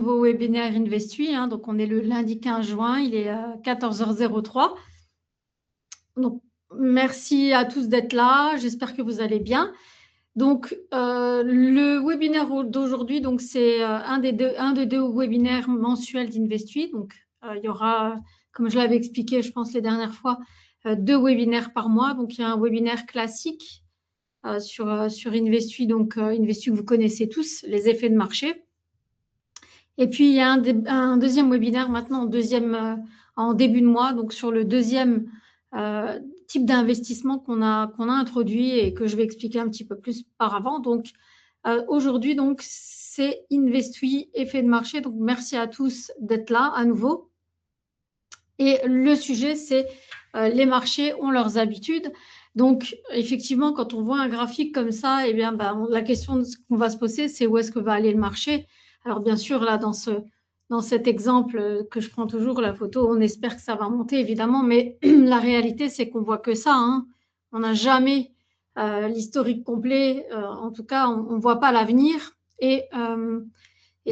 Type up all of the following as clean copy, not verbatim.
Nouveau webinaire Investui, hein, donc on est le lundi 15 juin, il est 14h03. Donc, merci à tous d'être là, j'espère que vous allez bien. Donc, le webinaire d'aujourd'hui, donc c'est un des deux webinaires mensuels d'Investui. Donc, il y aura, comme je l'avais expliqué, je pense les dernières fois, 2 webinaires par mois. Donc, il y a un webinaire classique sur Investui, donc Investui que vous connaissez tous, les effets de marché. Et puis, il y a un deuxième webinaire maintenant en début de mois, donc sur le deuxième type d'investissement qu'on a introduit et que je vais expliquer un petit peu plus par avant. Donc, aujourd'hui, donc, c'est Investui, effet de marché. Donc, merci à tous d'être là à nouveau. Et le sujet, c'est les marchés ont leurs habitudes. Donc, effectivement, quand on voit un graphique comme ça, eh bien, la question qu'on va se poser, c'est où est-ce que va aller le marché? Alors, bien sûr, là, dans cet exemple que je prends toujours, la photo, on espère que ça va monter, évidemment, mais la réalité, c'est qu'on voit que ça, hein. On n'a jamais l'historique complet. En tout cas, on ne voit pas l'avenir. Et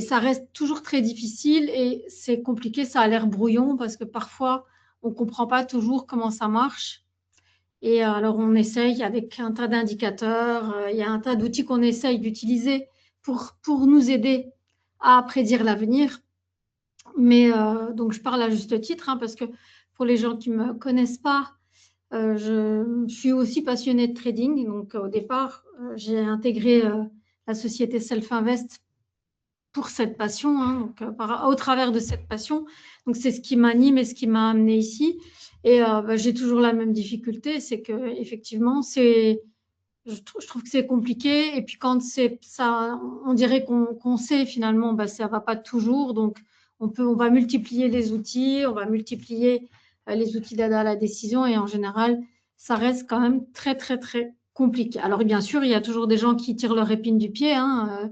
ça reste toujours très difficile et c'est compliqué, ça a l'air brouillon parce que parfois, on ne comprend pas toujours comment ça marche. Et alors, on essaye avec un tas d'indicateurs, il y a un tas d'outils qu'on essaye d'utiliser pour nous aider à prédire l'avenir. Mais donc, je parle à juste titre, hein, parce que pour les gens qui ne me connaissent pas, je suis aussi passionnée de trading. Donc, au départ, j'ai intégré la société Self-Invest pour cette passion, hein, donc, au travers de cette passion. Donc, c'est ce qui m'anime et ce qui m'a amené ici. Et j'ai toujours la même difficulté, c'est que effectivement, je trouve que c'est compliqué. Et puis quand c'est ça, on dirait qu'on sait finalement, ça va pas toujours. Donc, on va multiplier les outils, on va multiplier les outils d'aide à la décision. Et en général, ça reste quand même très, très, très compliqué. Alors, bien sûr, il y a toujours des gens qui tirent leur épine du pied, hein,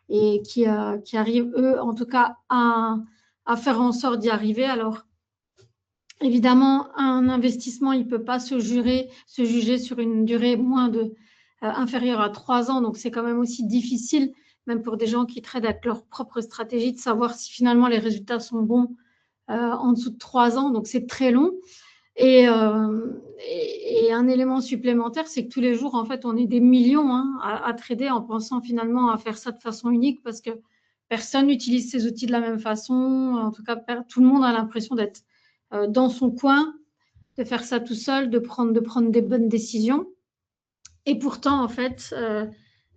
et qui arrivent, eux, en tout cas, à faire en sorte d'y arriver. Alors, évidemment, un investissement, il ne peut pas se juger sur une durée inférieure à 3 ans. Donc, c'est quand même aussi difficile, même pour des gens qui tradent avec leur propre stratégie, de savoir si finalement les résultats sont bons en dessous de 3 ans. Donc, c'est très long. Et un élément supplémentaire, c'est que tous les jours, en fait, on est des millions, hein, à trader en pensant finalement à faire ça de façon unique parce que personne n'utilise ces outils de la même façon. En tout cas, tout le monde a l'impression d'être dans son coin, de faire ça tout seul, de prendre des bonnes décisions. Et pourtant, en fait,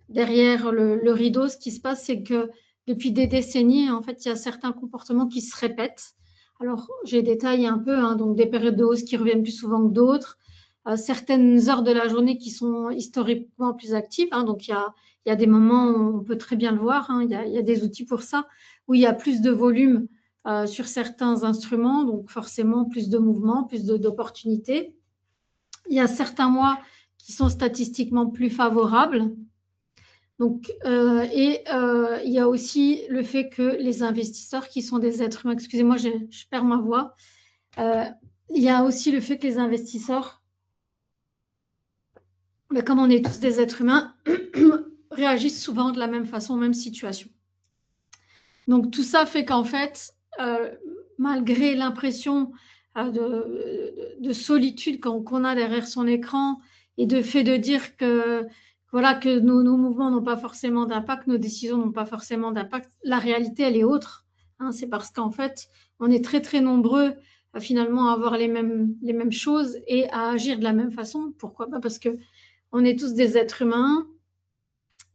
derrière le rideau, ce qui se passe, c'est que depuis des décennies, en fait, il y a certains comportements qui se répètent. Alors, j'ai détaillé un peu, hein, donc des périodes de hausse qui reviennent plus souvent que d'autres, certaines heures de la journée qui sont historiquement plus actives, hein, donc il y a des moments où on peut très bien le voir, hein, il y a des outils pour ça, où il y a plus de volume sur certains instruments, donc forcément plus de mouvements, plus d'opportunités. Il y a certains mois qui sont statistiquement plus favorables. Donc, il y a aussi le fait que les investisseurs qui sont des êtres humains, excusez-moi, je perds ma voix, il y a aussi le fait que les investisseurs, comme on est tous des êtres humains, réagissent souvent de la même façon, même situation. Donc, tout ça fait qu'en fait, malgré l'impression de solitude qu'on a derrière son écran et de fait de dire que, voilà, que nos mouvements n'ont pas forcément d'impact, nos décisions n'ont pas forcément d'impact, la réalité, elle est autre, hein. C'est parce qu'en fait, on est très, très nombreux à finalement avoir les mêmes choses et à agir de la même façon. Pourquoi? Parce que on est tous des êtres humains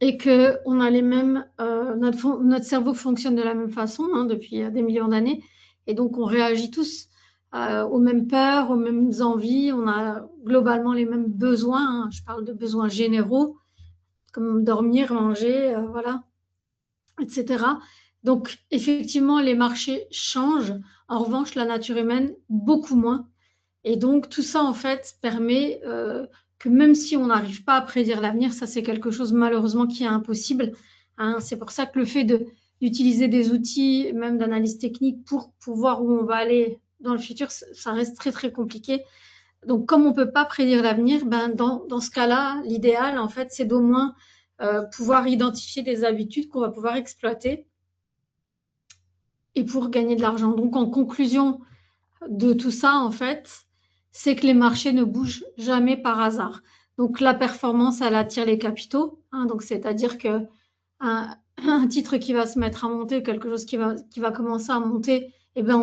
et que on a notre cerveau fonctionne de la même façon, hein, depuis des millions d'années, et donc on réagit tous aux mêmes peurs, aux mêmes envies, on a globalement les mêmes besoins, hein. Je parle de besoins généraux, comme dormir, manger, voilà, etc. Donc effectivement, les marchés changent, en revanche, la nature humaine, beaucoup moins. Et donc, tout ça, en fait, permet que même si on n'arrive pas à prédire l'avenir, ça, c'est quelque chose malheureusement qui est impossible, hein. C'est pour ça que le fait d'utiliser des outils, même d'analyse technique, pour voir où on va aller dans le futur, ça reste très, très compliqué. Donc, comme on ne peut pas prédire l'avenir, dans ce cas-là, l'idéal, en fait, c'est d'au moins pouvoir identifier des habitudes qu'on va pouvoir exploiter et pour gagner de l'argent. Donc, en conclusion de tout ça, en fait, c'est que les marchés ne bougent jamais par hasard. Donc, la performance, elle attire les capitaux. Hein, donc, c'est-à-dire que un titre qui va se mettre à monter, quelque chose qui va commencer à monter, eh ben,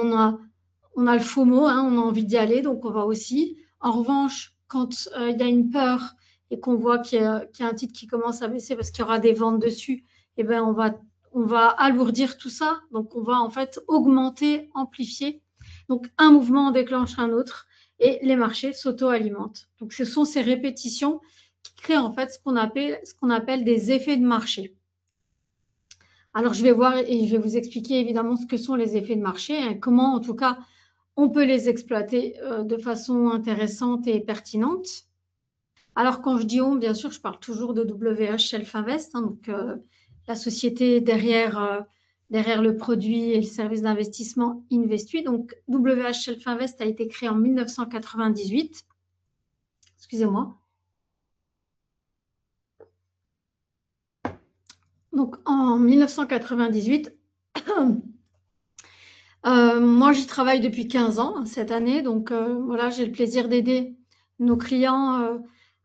on a le FOMO, hein, on a envie d'y aller, donc on va aussi. En revanche, quand il y a une peur et qu'on voit qu'il y a un titre qui commence à baisser parce qu'il y aura des ventes dessus, eh ben, on va alourdir tout ça. Donc, on va en fait augmenter, amplifier. Donc, un mouvement déclenche un autre et les marchés s'auto-alimentent. Donc, ce sont ces répétitions qui créent en fait ce qu'on appelle des effets de marché. Alors, je vais voir et je vais vous expliquer évidemment ce que sont les effets de marché, hein, comment en tout cas on peut les exploiter de façon intéressante et pertinente. Alors, quand je dis on, bien sûr, je parle toujours de WH Shelf Invest, hein, donc la société derrière le produit et le service d'investissement Investui. Donc, WH Shelf Invest a été créé en 1998. Excusez-moi. Donc, en 1998, moi, j'y travaille depuis 15 ans, hein, cette année. Donc, voilà, j'ai le plaisir d'aider nos clients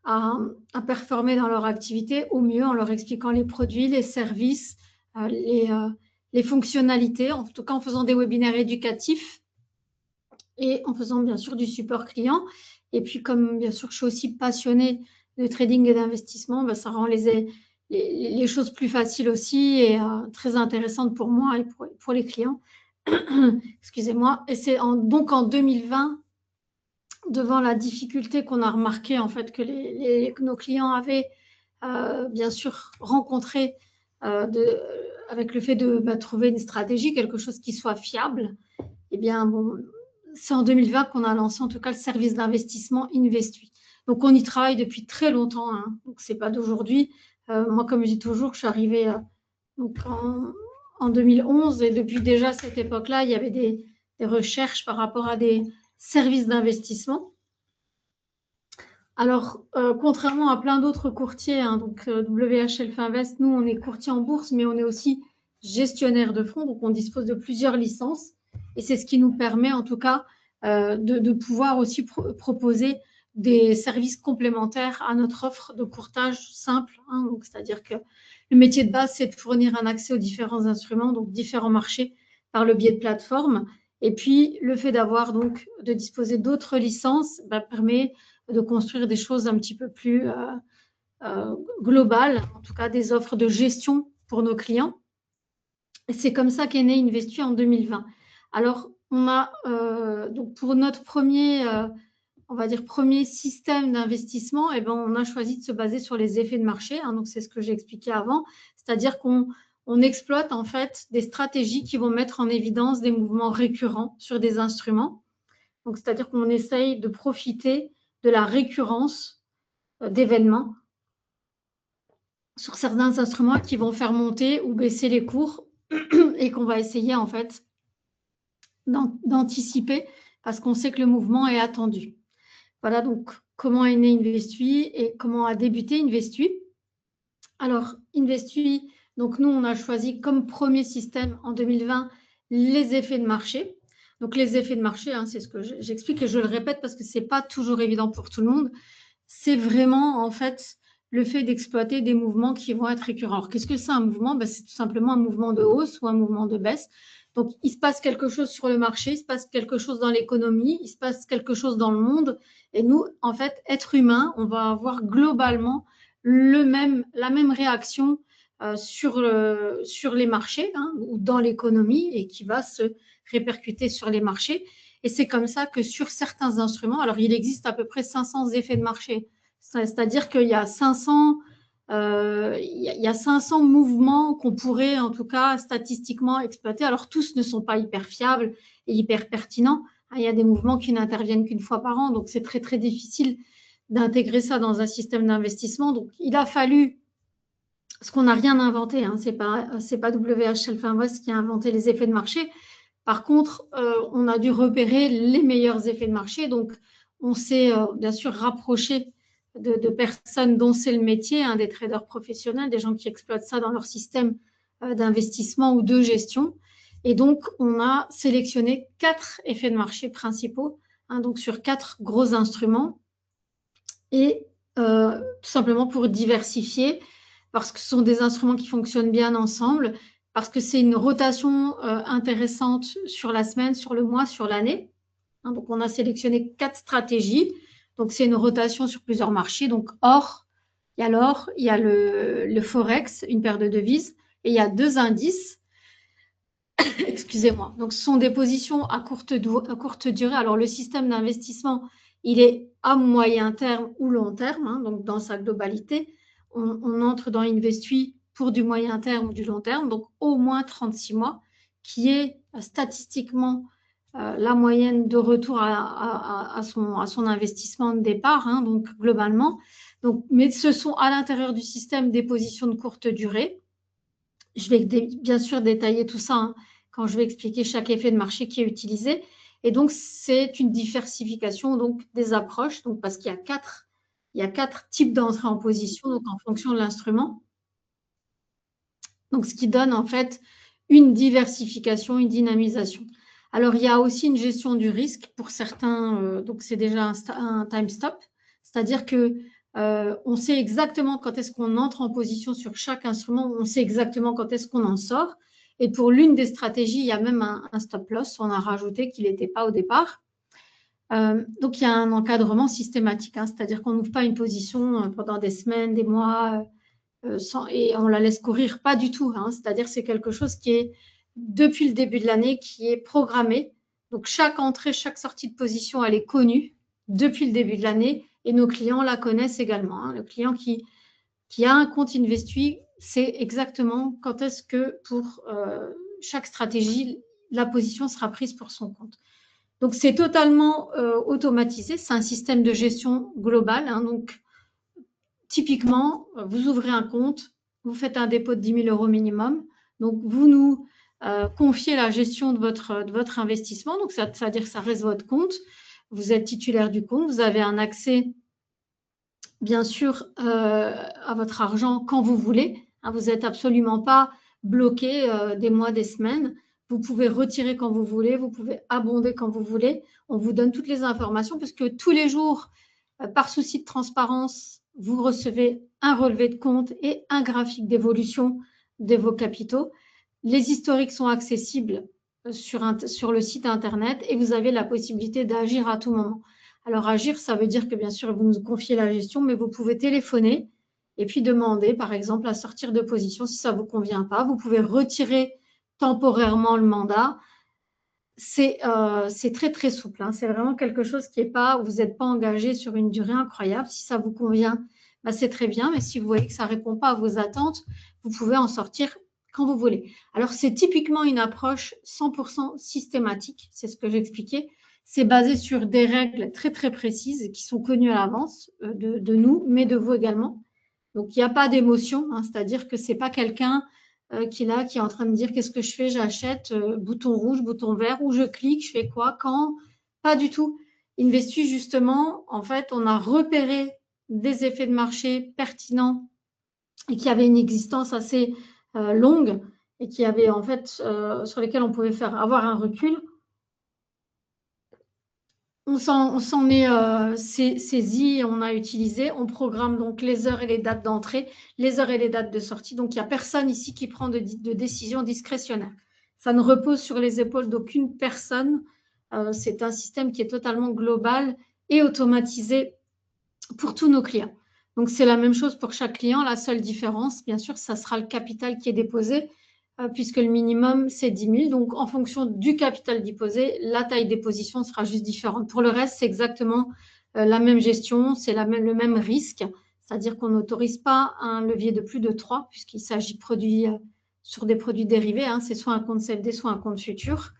à performer dans leur activité au mieux en leur expliquant les produits, les services, les fonctionnalités, en tout cas en faisant des webinaires éducatifs et en faisant bien sûr du support client. Et puis, comme bien sûr, je suis aussi passionnée de trading et d'investissement, ben, ça rend les choses plus faciles aussi et très intéressantes pour moi et pour les clients. Excusez-moi. Et c'est donc en 2020, devant la difficulté qu'on a remarqué en fait que nos clients avaient bien sûr rencontré avec le fait de trouver une stratégie, quelque chose qui soit fiable. Eh bien, bon, c'est en 2020 qu'on a lancé en tout cas le service d'investissement Investui. Donc, on y travaille depuis très longtemps. Hein. Donc, c'est pas d'aujourd'hui. Moi, comme je dis toujours, je suis arrivée donc en 2011 et depuis déjà cette époque-là, il y avait des recherches par rapport à des services d'investissement. Alors, contrairement à plein d'autres courtiers, hein, donc WH Shelf Invest, nous, on est courtier en bourse, mais on est aussi gestionnaire de fonds, donc on dispose de plusieurs licences. Et c'est ce qui nous permet, en tout cas, de pouvoir aussi proposer des services complémentaires à notre offre de courtage simple. Hein, donc, c'est-à-dire que le métier de base, c'est de fournir un accès aux différents instruments, donc différents marchés, par le biais de plateformes. Et puis, le fait d'avoir donc de disposer d'autres licences permet de construire des choses un petit peu plus globales, en tout cas des offres de gestion pour nos clients. Et c'est comme ça qu'est né Investui en 2020. Alors, on a donc pour notre premier, on va dire premier système d'investissement, eh ben, on a choisi de se baser sur les effets de marché. Hein, donc, c'est ce que j'ai expliqué avant, c'est-à-dire qu'on exploite en fait des stratégies qui vont mettre en évidence des mouvements récurrents sur des instruments. Donc, c'est-à-dire qu'on essaye de profiter de la récurrence d'événements sur certains instruments qui vont faire monter ou baisser les cours et qu'on va essayer en fait d'anticiper parce qu'on sait que le mouvement est attendu. Voilà donc comment est né Investui et comment a débuté Investui. Alors Investui, donc nous on a choisi comme premier système en 2020 les effets de marché. Donc les effets de marché, hein, c'est ce que j'explique et je le répète parce que ce n'est pas toujours évident pour tout le monde. C'est vraiment en fait le fait d'exploiter des mouvements qui vont être récurrents. Alors, qu'est-ce que c'est un mouvement? C'est tout simplement un mouvement de hausse ou un mouvement de baisse. Donc, il se passe quelque chose sur le marché, il se passe quelque chose dans l'économie, il se passe quelque chose dans le monde. Et nous, en fait, êtres humains, on va avoir globalement la même réaction sur les marchés hein, ou dans l'économie et qui va se répercuter sur les marchés. Et c'est comme ça que sur certains instruments, alors il existe à peu près 500 effets de marché, c'est-à-dire qu'il y a 500 mouvements qu'on pourrait en tout cas statistiquement exploiter. Alors tous ne sont pas hyper fiables et hyper pertinents. Il y a des mouvements qui n'interviennent qu'une fois par an, donc c'est très très difficile d'intégrer ça dans un système d'investissement. Donc il a fallu, parce qu'on n'a rien inventé, hein, c'est pas WH Shelf Invest qui a inventé les effets de marché. Par contre, on a dû repérer les meilleurs effets de marché. Donc, on s'est bien sûr rapproché de personnes dont c'est le métier, hein, des traders professionnels, des gens qui exploitent ça dans leur système d'investissement ou de gestion. Et donc, on a sélectionné 4 effets de marché principaux, hein, donc sur 4 gros instruments. Et tout simplement pour diversifier, parce que ce sont des instruments qui fonctionnent bien ensemble, parce que c'est une rotation intéressante sur la semaine, sur le mois, sur l'année. Hein, donc, on a sélectionné 4 stratégies. Donc, c'est une rotation sur plusieurs marchés. Donc, or, il y a l'or, il y a le Forex, une paire de devises, et il y a 2 indices. Excusez-moi. Donc, ce sont des positions à courte durée. Alors, le système d'investissement, il est à moyen terme ou long terme, hein, donc dans sa globalité. On entre dans Investui pour du moyen terme ou du long terme, donc au moins 36 mois, qui est statistiquement la moyenne de retour à son investissement de départ, hein, donc globalement. Donc, mais ce sont à l'intérieur du système des positions de courte durée. Je vais bien sûr détailler tout ça, hein, quand je vais expliquer chaque effet de marché qui est utilisé. Et donc, c'est une diversification donc, des approches, donc, parce qu'il y a quatre types d'entrée en position donc, en fonction de l'instrument. Donc, ce qui donne en fait une diversification, une dynamisation. Alors, il y a aussi une gestion du risque pour certains, donc c'est déjà un time stop, c'est-à-dire que on sait exactement quand est-ce qu'on entre en position sur chaque instrument, on sait exactement quand est-ce qu'on en sort. Et pour l'une des stratégies, il y a même un stop loss, on a rajouté qu'il n'était pas au départ. Donc, il y a un encadrement systématique, hein, c'est-à-dire qu'on n'ouvre pas une position pendant des semaines, des mois, et on la laisse courir, pas du tout, hein. C'est-à-dire c'est quelque chose qui est depuis le début de l'année, qui est programmé. Donc chaque entrée, chaque sortie de position, elle est connue depuis le début de l'année et nos clients la connaissent également, hein. Le client qui a un compte Investui sait exactement quand est-ce que pour chaque stratégie, la position sera prise pour son compte. Donc c'est totalement automatisé, c'est un système de gestion global, hein. Donc typiquement, vous ouvrez un compte, vous faites un dépôt de 10 000 € minimum. Donc, vous nous confiez la gestion de votre investissement. Donc, ça veut dire que ça reste votre compte. Vous êtes titulaire du compte. Vous avez un accès, bien sûr, à votre argent quand vous voulez. Hein, vous n'êtes absolument pas bloqué des mois, des semaines. Vous pouvez retirer quand vous voulez. Vous pouvez abonder quand vous voulez. On vous donne toutes les informations parce que tous les jours, par souci de transparence, vous recevez un relevé de compte et un graphique d'évolution de vos capitaux. Les historiques sont accessibles sur le site internet et vous avez la possibilité d'agir à tout moment. Alors, agir, ça veut dire que bien sûr, vous nous confiez la gestion, mais vous pouvez téléphoner et puis demander, par exemple, à sortir de position si ça ne vous convient pas. Vous pouvez retirer temporairement le mandat. C'est très, très souple, hein. C'est vraiment quelque chose qui n'est pas, vous n'êtes pas engagé sur une durée incroyable. Si ça vous convient, bah, c'est très bien. Mais si vous voyez que ça ne répond pas à vos attentes, vous pouvez en sortir quand vous voulez. Alors, c'est typiquement une approche 100% systématique. C'est ce que j'expliquais. C'est basé sur des règles très, très précises qui sont connues à l'avance de nous, mais de vous également. Donc, il n'y a pas d'émotion, hein, c'est-à-dire que ce n'est pas quelqu'un qui est en train de dire qu'est-ce que je fais, j'achète, bouton rouge, bouton vert, où je clique, je fais quoi, quand, pas du tout. Investui, justement, en fait, on a repéré des effets de marché pertinents et qui avaient une existence assez longue et qui avaient, en fait, sur lesquels on pouvait avoir un recul. On s'en est saisi, on a utilisé, on programme donc les heures et les dates d'entrée, les heures et les dates de sortie. Donc, il n'y a personne ici qui prend de décision discrétionnaire. Ça ne repose sur les épaules d'aucune personne. C'est un système qui est totalement global et automatisé pour tous nos clients. Donc, c'est la même chose pour chaque client. La seule différence, bien sûr, ça sera le capital qui est déposé puisque le minimum, c'est 10 000. Donc, en fonction du capital déposé, la taille des positions sera juste différente. Pour le reste, c'est exactement la même gestion, c'est le même risque, c'est-à-dire qu'on n'autorise pas un levier de plus de 3, puisqu'il s'agit sur des produits dérivés, hein, c'est soit un compte CFD, soit un compte futur.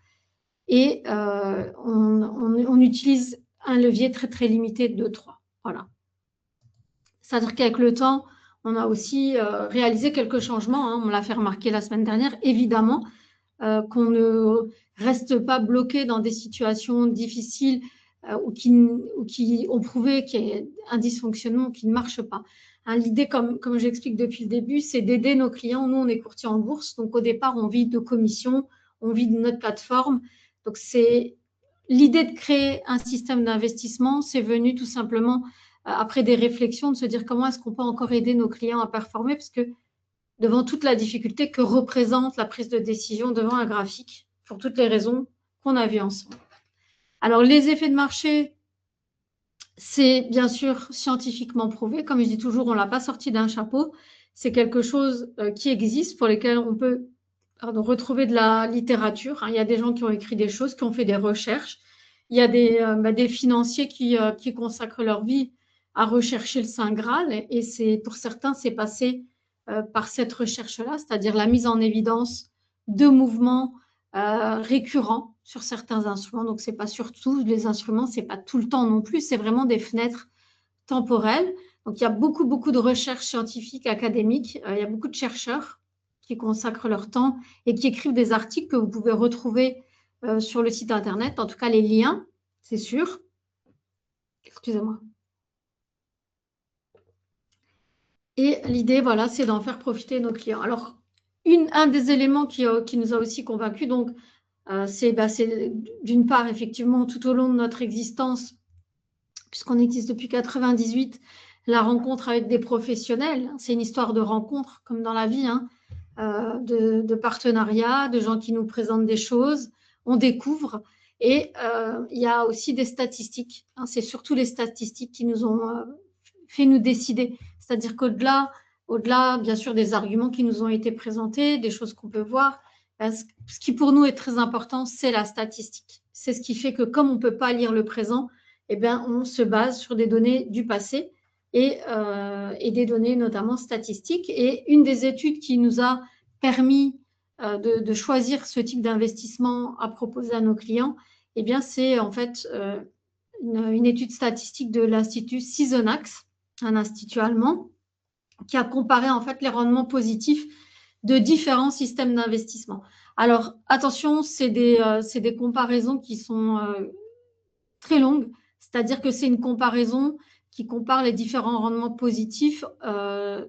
Et on utilise un levier très, très limité de 3. Voilà. C'est-à-dire qu'avec le temps, on a aussi réalisé quelques changements, hein, on l'a fait remarquer la semaine dernière, évidemment, qu'on ne reste pas bloqué dans des situations difficiles ou qui ont prouvé qu'il y a un dysfonctionnement qui ne marche pas. Hein, l'idée, comme j'explique depuis le début, c'est d'aider nos clients. Nous, on est courtier en bourse, donc au départ, on vit de commissions, on vit de notre plateforme. Donc, c'est l'idée de créer un système d'investissement, c'est venu tout simplement après des réflexions de se dire comment est-ce qu'on peut encore aider nos clients à performer, parce que devant toute la difficulté que représente la prise de décision devant un graphique, pour toutes les raisons qu'on a vues ensemble. Alors, les effets de marché, c'est bien sûr scientifiquement prouvé. Comme je dis toujours, on ne l'a pas sorti d'un chapeau. C'est quelque chose qui existe, pour lesquels on peut retrouver de la littérature. Il y a des gens qui ont écrit des choses, qui ont fait des recherches. Il y a des financiers qui consacrent leur vie à rechercher le Saint Graal. Et pour certains, c'est passé par cette recherche-là, c'est-à-dire la mise en évidence de mouvements récurrents sur certains instruments. Donc, ce n'est pas sur tous les instruments, ce n'est pas tout le temps non plus, c'est vraiment des fenêtres temporelles. Donc, il y a beaucoup, beaucoup de recherches scientifiques, académiques. Il y a beaucoup de chercheurs qui consacrent leur temps et qui écrivent des articles que vous pouvez retrouver sur le site Internet. En tout cas, les liens, c'est sûr. Excusez-moi. Et l'idée, voilà, c'est d'en faire profiter nos clients. Alors, un des éléments qui nous a aussi convaincus, donc, c'est d'une part, effectivement, tout au long de notre existence, puisqu'on existe depuis 98, la rencontre avec des professionnels. C'est une histoire de rencontre, comme dans la vie, de partenariat, de gens qui nous présentent des choses, on découvre. Et il y a aussi des statistiques. C'est surtout les statistiques qui nous ont fait nous décider. C'est-à-dire qu'au-delà, bien sûr, des arguments qui nous ont été présentés, des choses qu'on peut voir, ce qui pour nous est très important, c'est la statistique. C'est ce qui fait que comme on ne peut pas lire le présent, eh bien, on se base sur des données du passé et des données notamment statistiques. Et une des études qui nous a permis de choisir ce type d'investissement à proposer à nos clients, eh bien, c'est en fait une étude statistique de l'Institut Seasonax, un institut allemand, qui a comparé en fait les rendements positifs de différents systèmes d'investissement. Alors, attention, c'est des comparaisons qui sont très longues, c'est-à-dire que c'est une comparaison qui compare les différents rendements positifs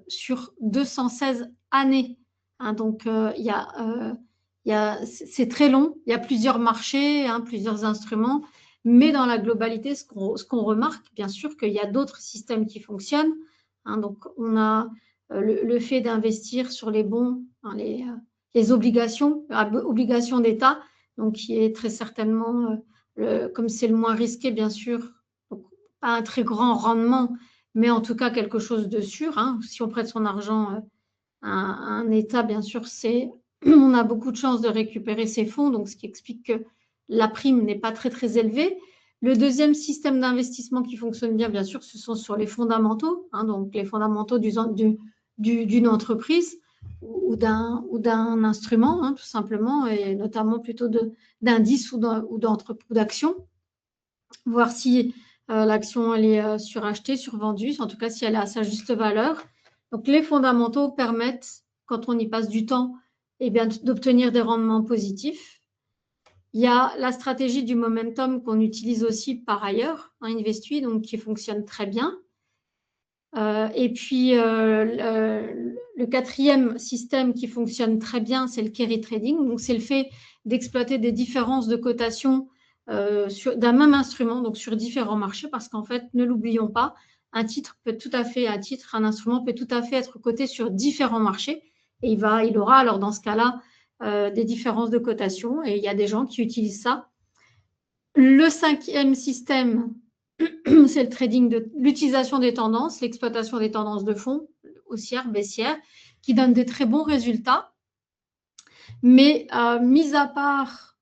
sur 216 années. Donc, c'est très long, il y a plusieurs marchés, plusieurs instruments, mais dans la globalité, ce qu'on remarque, bien sûr, qu'il y a d'autres systèmes qui fonctionnent. Donc, on a le fait d'investir sur les bons, les obligations d'État, donc qui est très certainement, comme c'est le moins risqué, bien sûr, donc pas un très grand rendement, mais en tout cas quelque chose de sûr. Si on prête son argent à un État, bien sûr, on a beaucoup de chances de récupérer ses fonds, donc ce qui explique que la prime n'est pas très, très élevée. Le deuxième système d'investissement qui fonctionne bien sûr, ce sont sur les fondamentaux, donc les fondamentaux d'une entreprise ou d'un instrument, tout simplement, et notamment plutôt d'indices ou d'actions, voir si l'action elle est surachetée, survendue, en tout cas si elle est à sa juste valeur. Donc les fondamentaux permettent, quand on y passe du temps, d'obtenir des rendements positifs. Il y a la stratégie du momentum qu'on utilise aussi par ailleurs en Investui, donc qui fonctionne très bien. Et puis, le quatrième système qui fonctionne très bien, c'est le carry trading. Donc, c'est le fait d'exploiter des différences de cotation d'un même instrument, donc sur différents marchés, parce qu'en fait, ne l'oublions pas, un instrument peut tout à fait être coté sur différents marchés. Et il aura alors dans ce cas-là des différences de cotation. Et il y a des gens qui utilisent ça. Le cinquième système, c'est le trading l'utilisation des tendances, l'exploitation des tendances de fond, haussières, baissières, qui donnent des très bons résultats. Mais mis à part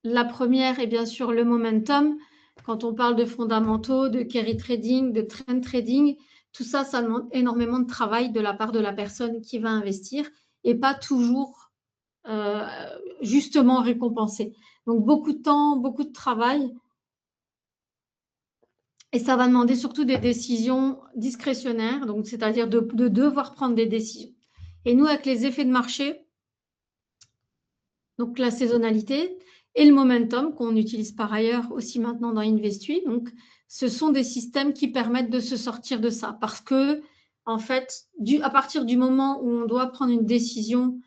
la première et bien sûr le momentum, quand on parle de fondamentaux, de carry trading, de trend trading, tout ça, ça demande énormément de travail de la part de la personne qui va investir et pas toujours justement récompensé. Donc, beaucoup de temps, beaucoup de travail. Et ça va demander surtout des décisions discrétionnaires, donc c'est-à-dire de devoir prendre des décisions. Et nous, avec les effets de marché, donc la saisonnalité et le momentum qu'on utilise par ailleurs aussi maintenant dans Investui, donc ce sont des systèmes qui permettent de se sortir de ça. Parce que, en fait, à partir du moment où on doit prendre une décision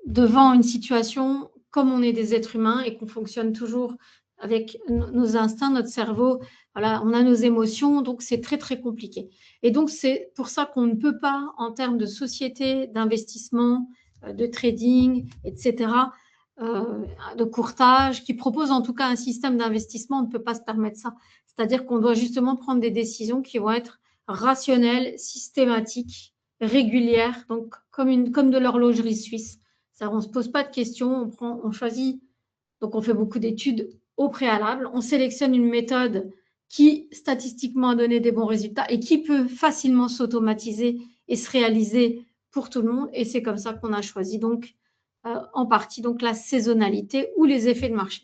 devant une situation, comme on est des êtres humains et qu'on fonctionne toujours avec nos instincts, notre cerveau, voilà, on a nos émotions, donc c'est très, très compliqué. Et donc, c'est pour ça qu'on ne peut pas, en termes de société, d'investissement, de trading, etc., de courtage, qui propose en tout cas un système d'investissement, on ne peut pas se permettre ça. C'est-à-dire qu'on doit justement prendre des décisions qui vont être rationnelles, systématiques, régulières, donc comme de l'horlogerie suisse. Ça, on ne se pose pas de questions, on choisit, donc on fait beaucoup d'études au préalable, on sélectionne une méthode qui statistiquement a donné des bons résultats et qui peut facilement s'automatiser et se réaliser pour tout le monde. Et c'est comme ça qu'on a choisi donc en partie donc la saisonnalité ou les effets de marché.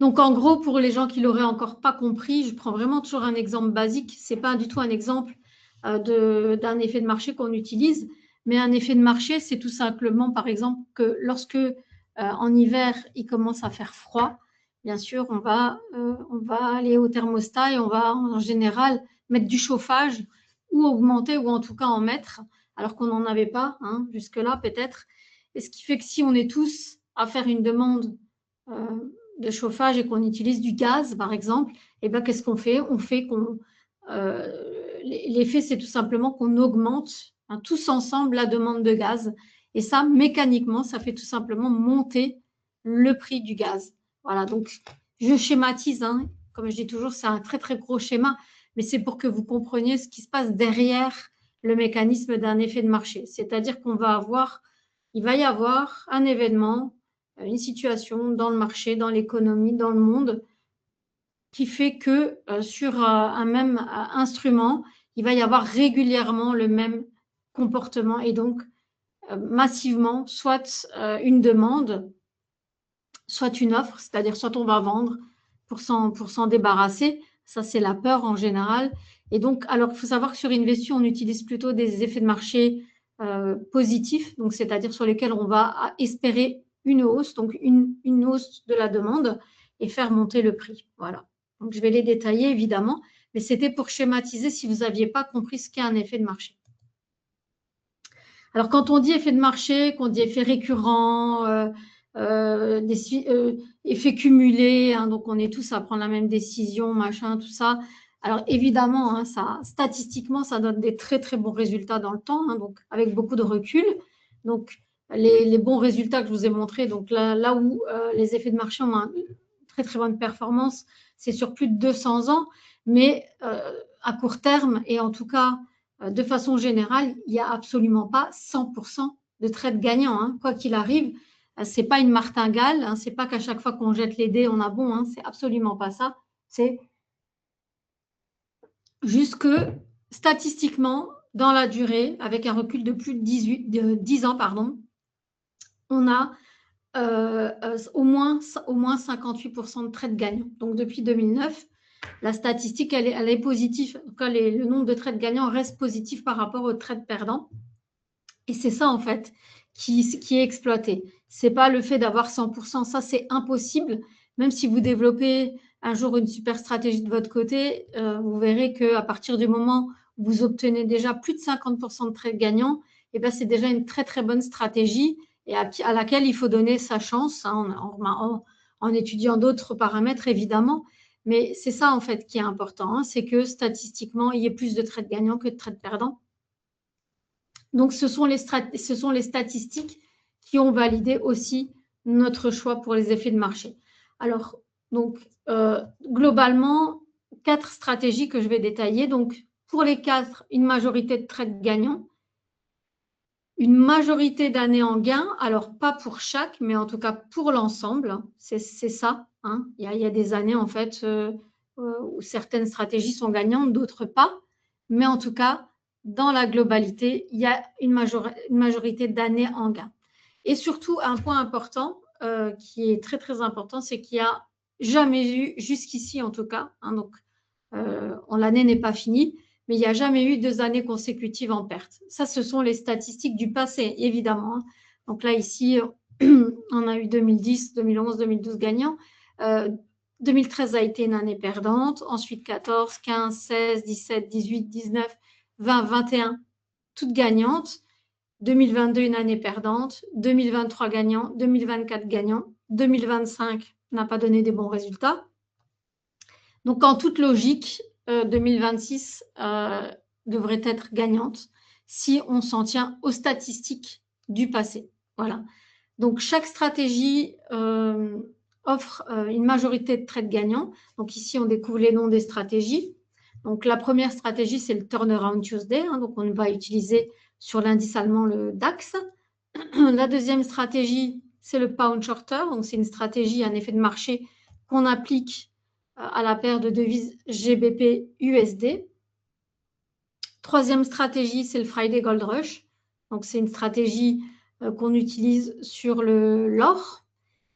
Donc en gros, pour les gens qui l'auraient encore pas compris, je prends vraiment toujours un exemple basique. C'est pas du tout un exemple d'un effet de marché qu'on utilise, mais un effet de marché, c'est tout simplement, par exemple, que lorsque en hiver il commence à faire froid, bien sûr, on va aller au thermostat et on va en général mettre du chauffage ou augmenter ou en tout cas en mettre, alors qu'on n'en avait pas hein, jusque-là peut-être. Et ce qui fait que si on est tous à faire une demande de chauffage et qu'on utilise du gaz, par exemple, et ben qu'est-ce qu'on fait? On fait qu'on l'effet, c'est tout simplement qu'on augmente hein, tous ensemble la demande de gaz. Et ça, mécaniquement, ça fait tout simplement monter le prix du gaz. Voilà, donc je schématise, hein, comme je dis toujours, c'est un très très gros schéma, mais c'est pour que vous compreniez ce qui se passe derrière le mécanisme d'un effet de marché. C'est-à-dire qu'on va avoir, il va y avoir un événement, une situation dans le marché, dans l'économie, dans le monde, qui fait que sur un même instrument, il va y avoir régulièrement le même comportement et donc massivement, soit une demande, soit une offre, c'est-à-dire soit on va vendre pour s'en débarrasser. Ça, c'est la peur en général. Et donc, alors, il faut savoir que sur Investu, on utilise plutôt des effets de marché positifs, donc c'est-à-dire sur lesquels on va espérer une hausse, donc une hausse de la demande et faire monter le prix. Voilà. Donc, je vais les détailler évidemment, mais c'était pour schématiser si vous n'aviez pas compris ce qu'est un effet de marché. Alors, quand on dit effet de marché, qu'on dit effet récurrent, effet cumulé, hein, donc on est tous à prendre la même décision, machin, tout ça. Alors, évidemment, hein, ça, statistiquement, ça donne des très, très bons résultats dans le temps, hein, donc avec beaucoup de recul. Donc, les bons résultats que je vous ai montrés, donc là où les effets de marché ont une très, très bonne performance, c'est sur plus de 200 ans, mais à court terme, et en tout cas, de façon générale, il n'y a absolument pas 100% de trades gagnants. Hein. Quoi qu'il arrive, ce n'est pas une martingale, hein, ce n'est pas qu'à chaque fois qu'on jette les dés, on a bon, hein, c'est absolument pas ça. C'est juste que statistiquement, dans la durée, avec un recul de plus de 10 ans, pardon, on a au moins 58% de trades gagnants. Donc depuis 2009, la statistique, elle est positive. En tout cas, le nombre de trades gagnants reste positif par rapport aux trades perdants. Et c'est ça, en fait, qui est exploité. Ce n'est pas le fait d'avoir 100%. Ça, c'est impossible. Même si vous développez un jour une super stratégie de votre côté, vous verrez qu'à partir du moment où vous obtenez déjà plus de 50% de trades gagnants, eh ben, c'est déjà une très, très bonne stratégie et à laquelle il faut donner sa chance hein, en étudiant d'autres paramètres, évidemment. Mais c'est ça, en fait, qui est important. Hein, c'est que statistiquement, il y ait plus de trades gagnants que de trades perdants. Donc, ce sont les statistiques qui ont validé aussi notre choix pour les effets de marché. Alors, donc, globalement, 4 stratégies que je vais détailler. Donc, pour les 4, une majorité de trades gagnants, une majorité d'années en gain. Alors, pas pour chaque, mais en tout cas pour l'ensemble. C'est ça. Hein. Il y a des années, en fait, où certaines stratégies sont gagnantes, d'autres pas. Mais en tout cas, dans la globalité, il y a une majorité d'années en gain. Et surtout, un point important qui est très, très important, c'est qu'il n'y a jamais eu, jusqu'ici en tout cas, hein, donc l'année n'est pas finie, mais il n'y a jamais eu 2 années consécutives en perte. Ça, ce sont les statistiques du passé, évidemment. Hein. Donc là, ici, on a eu 2010, 2011, 2012 gagnants. 2013 a été une année perdante. Ensuite, 14, 15, 16, 17, 18, 19, 20, 21, toutes gagnantes. 2022, une année perdante, 2023 gagnant, 2024 gagnant, 2025 n'a pas donné des bons résultats. Donc, en toute logique, 2026 devrait être gagnante si on s'en tient aux statistiques du passé. Voilà. Donc, chaque stratégie offre une majorité de trades gagnants. Donc, ici, on découvre les noms des stratégies. Donc, la première stratégie, c'est le Turnaround Tuesday. Donc, on va utiliser sur l'indice allemand le DAX. La deuxième stratégie, c'est le Pound Shorter. Donc, c'est une stratégie, un effet de marché qu'on applique à la paire de devises GBP-USD. Troisième stratégie, c'est le Friday Gold Rush. Donc, c'est une stratégie qu'on utilise sur l'or.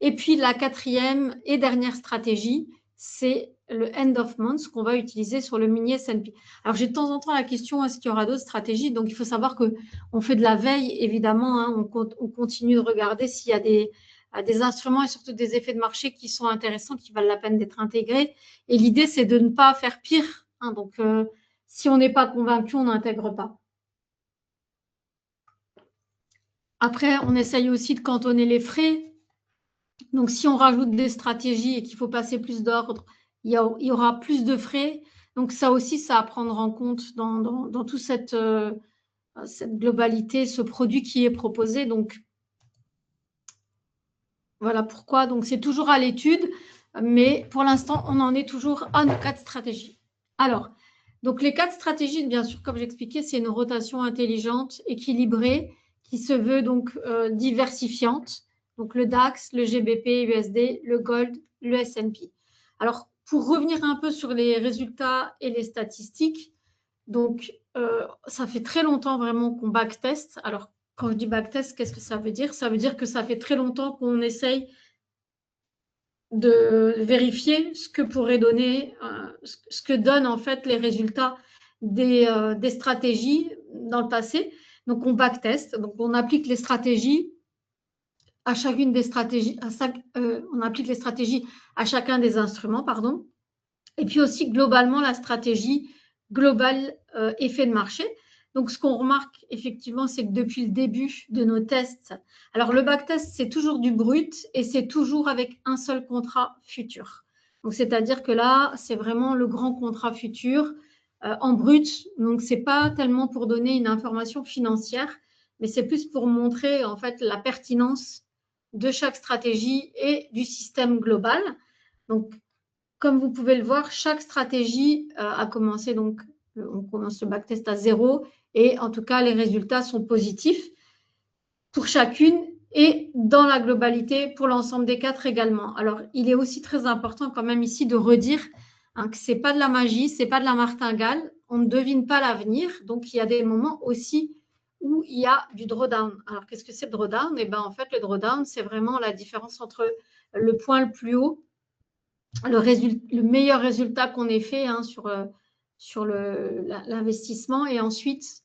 Et puis, la quatrième et dernière stratégie, c'est le End of Month qu'on va utiliser sur le mini S&P. Alors, j'ai de temps en temps la question, est-ce qu'il y aura d'autres stratégies? Donc, il faut savoir qu'on fait de la veille, évidemment. Hein, on continue de regarder s'il y a des instruments et surtout des effets de marché qui sont intéressants, qui valent la peine d'être intégrés. Et l'idée, c'est de ne pas faire pire. Hein, donc, si on n'est pas convaincu, on n'intègre pas. Après, on essaye aussi de cantonner les frais. Donc, si on rajoute des stratégies et qu'il faut passer plus d'ordre, il y aura plus de frais. Donc, ça aussi, ça à prendre en compte dans toute cette globalité, ce produit qui est proposé. Donc, voilà pourquoi. Donc, c'est toujours à l'étude, mais pour l'instant, on en est toujours à nos 4 stratégies. Alors, donc les 4 stratégies, bien sûr, comme j'expliquais, c'est une rotation intelligente, équilibrée, qui se veut donc diversifiante. Donc le DAX, le GBP, USD, le Gold, le S&P. Alors, pour revenir un peu sur les résultats et les statistiques, donc ça fait très longtemps vraiment qu'on backteste. Alors, quand je dis backtest, qu'est-ce que ça veut dire? Ça veut dire que ça fait très longtemps qu'on essaye de vérifier ce que pourrait donner, ce que donnent en fait les résultats des stratégies dans le passé. Donc, on backteste, donc on applique les stratégies à chacune des stratégies, on applique les stratégies à chacun des instruments, pardon. Et puis aussi globalement la stratégie globale effet de marché. Donc, ce qu'on remarque effectivement, c'est que depuis le début de nos tests, alors le backtest, c'est toujours du brut et c'est toujours avec un seul contrat futur. Donc, c'est-à-dire que là, c'est vraiment le grand contrat futur en brut. Donc, ce n'est pas tellement pour donner une information financière, mais c'est plus pour montrer en fait la pertinence de chaque stratégie et du système global. Donc, comme vous pouvez le voir, chaque stratégie a commencé, donc on commence le backtest à 0 et en tout cas, les résultats sont positifs pour chacune et dans la globalité pour l'ensemble des 4 également. Alors, il est aussi très important quand même ici de redire que ce n'est pas de la magie, ce n'est pas de la martingale, on ne devine pas l'avenir, donc il y a des moments aussi où il y a du drawdown. Alors, qu'est-ce que c'est le drawdown? Eh bien, en fait, le drawdown, c'est vraiment la différence entre le point le plus haut, le meilleur résultat qu'on ait fait sur l'investissement et ensuite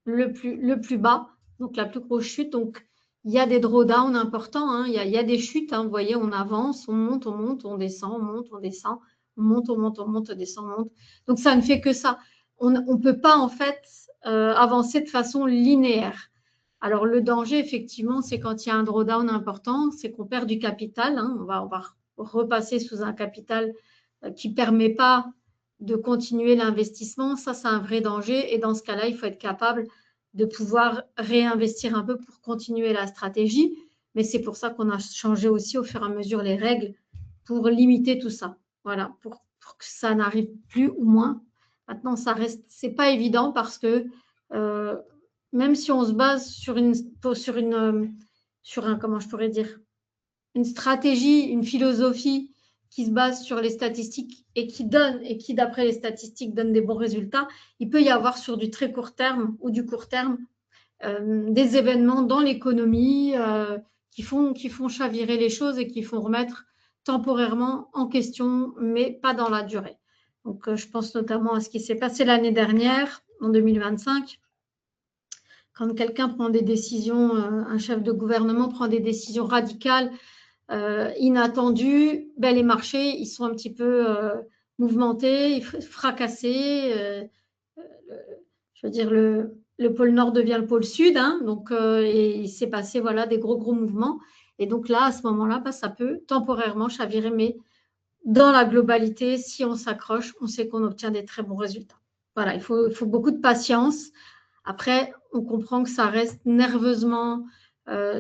le plus bas, donc la plus grosse chute. Donc, il y a des drawdowns importants, hein, il y a des chutes, hein, vous voyez, on avance, on monte, on descend, on monte, on descend, on monte, on monte, on monte, on descend, on monte. Donc, ça ne fait que ça. On ne peut pas, en fait, avancer de façon linéaire. Alors, le danger, effectivement, c'est quand il y a un drawdown important, c'est qu'on perd du capital. Hein, on va repasser sous un capital qui ne permet pas de continuer l'investissement. Ça, c'est un vrai danger. Et dans ce cas-là, il faut être capable de pouvoir réinvestir un peu pour continuer la stratégie. Mais c'est pour ça qu'on a changé aussi au fur et à mesure les règles pour limiter tout ça. Voilà, pour que ça n'arrive plus ou moins. Maintenant, ça reste, c'est pas évident parce que même si on se base sur comment je pourrais dire, une stratégie, une philosophie qui se base sur les statistiques et qui d'après les statistiques, donne des bons résultats, il peut y avoir sur du très court terme ou du court terme des événements dans l'économie qui font chavirer les choses et qui font remettre temporairement en question, mais pas dans la durée. Donc, je pense notamment à ce qui s'est passé l'année dernière, en 2025, quand quelqu'un prend des décisions, un chef de gouvernement prend des décisions radicales, inattendues, ben, les marchés, ils sont un petit peu mouvementés, fracassés. Je veux dire, le pôle Nord devient le pôle Sud, hein, donc, et il s'est passé voilà, des gros mouvements. Et donc là, à ce moment-là, bah, ça peut temporairement chavirer, mais dans la globalité, si on s'accroche, on sait qu'on obtient des très bons résultats. Voilà, il faut beaucoup de patience. Après, on comprend que ça reste nerveusement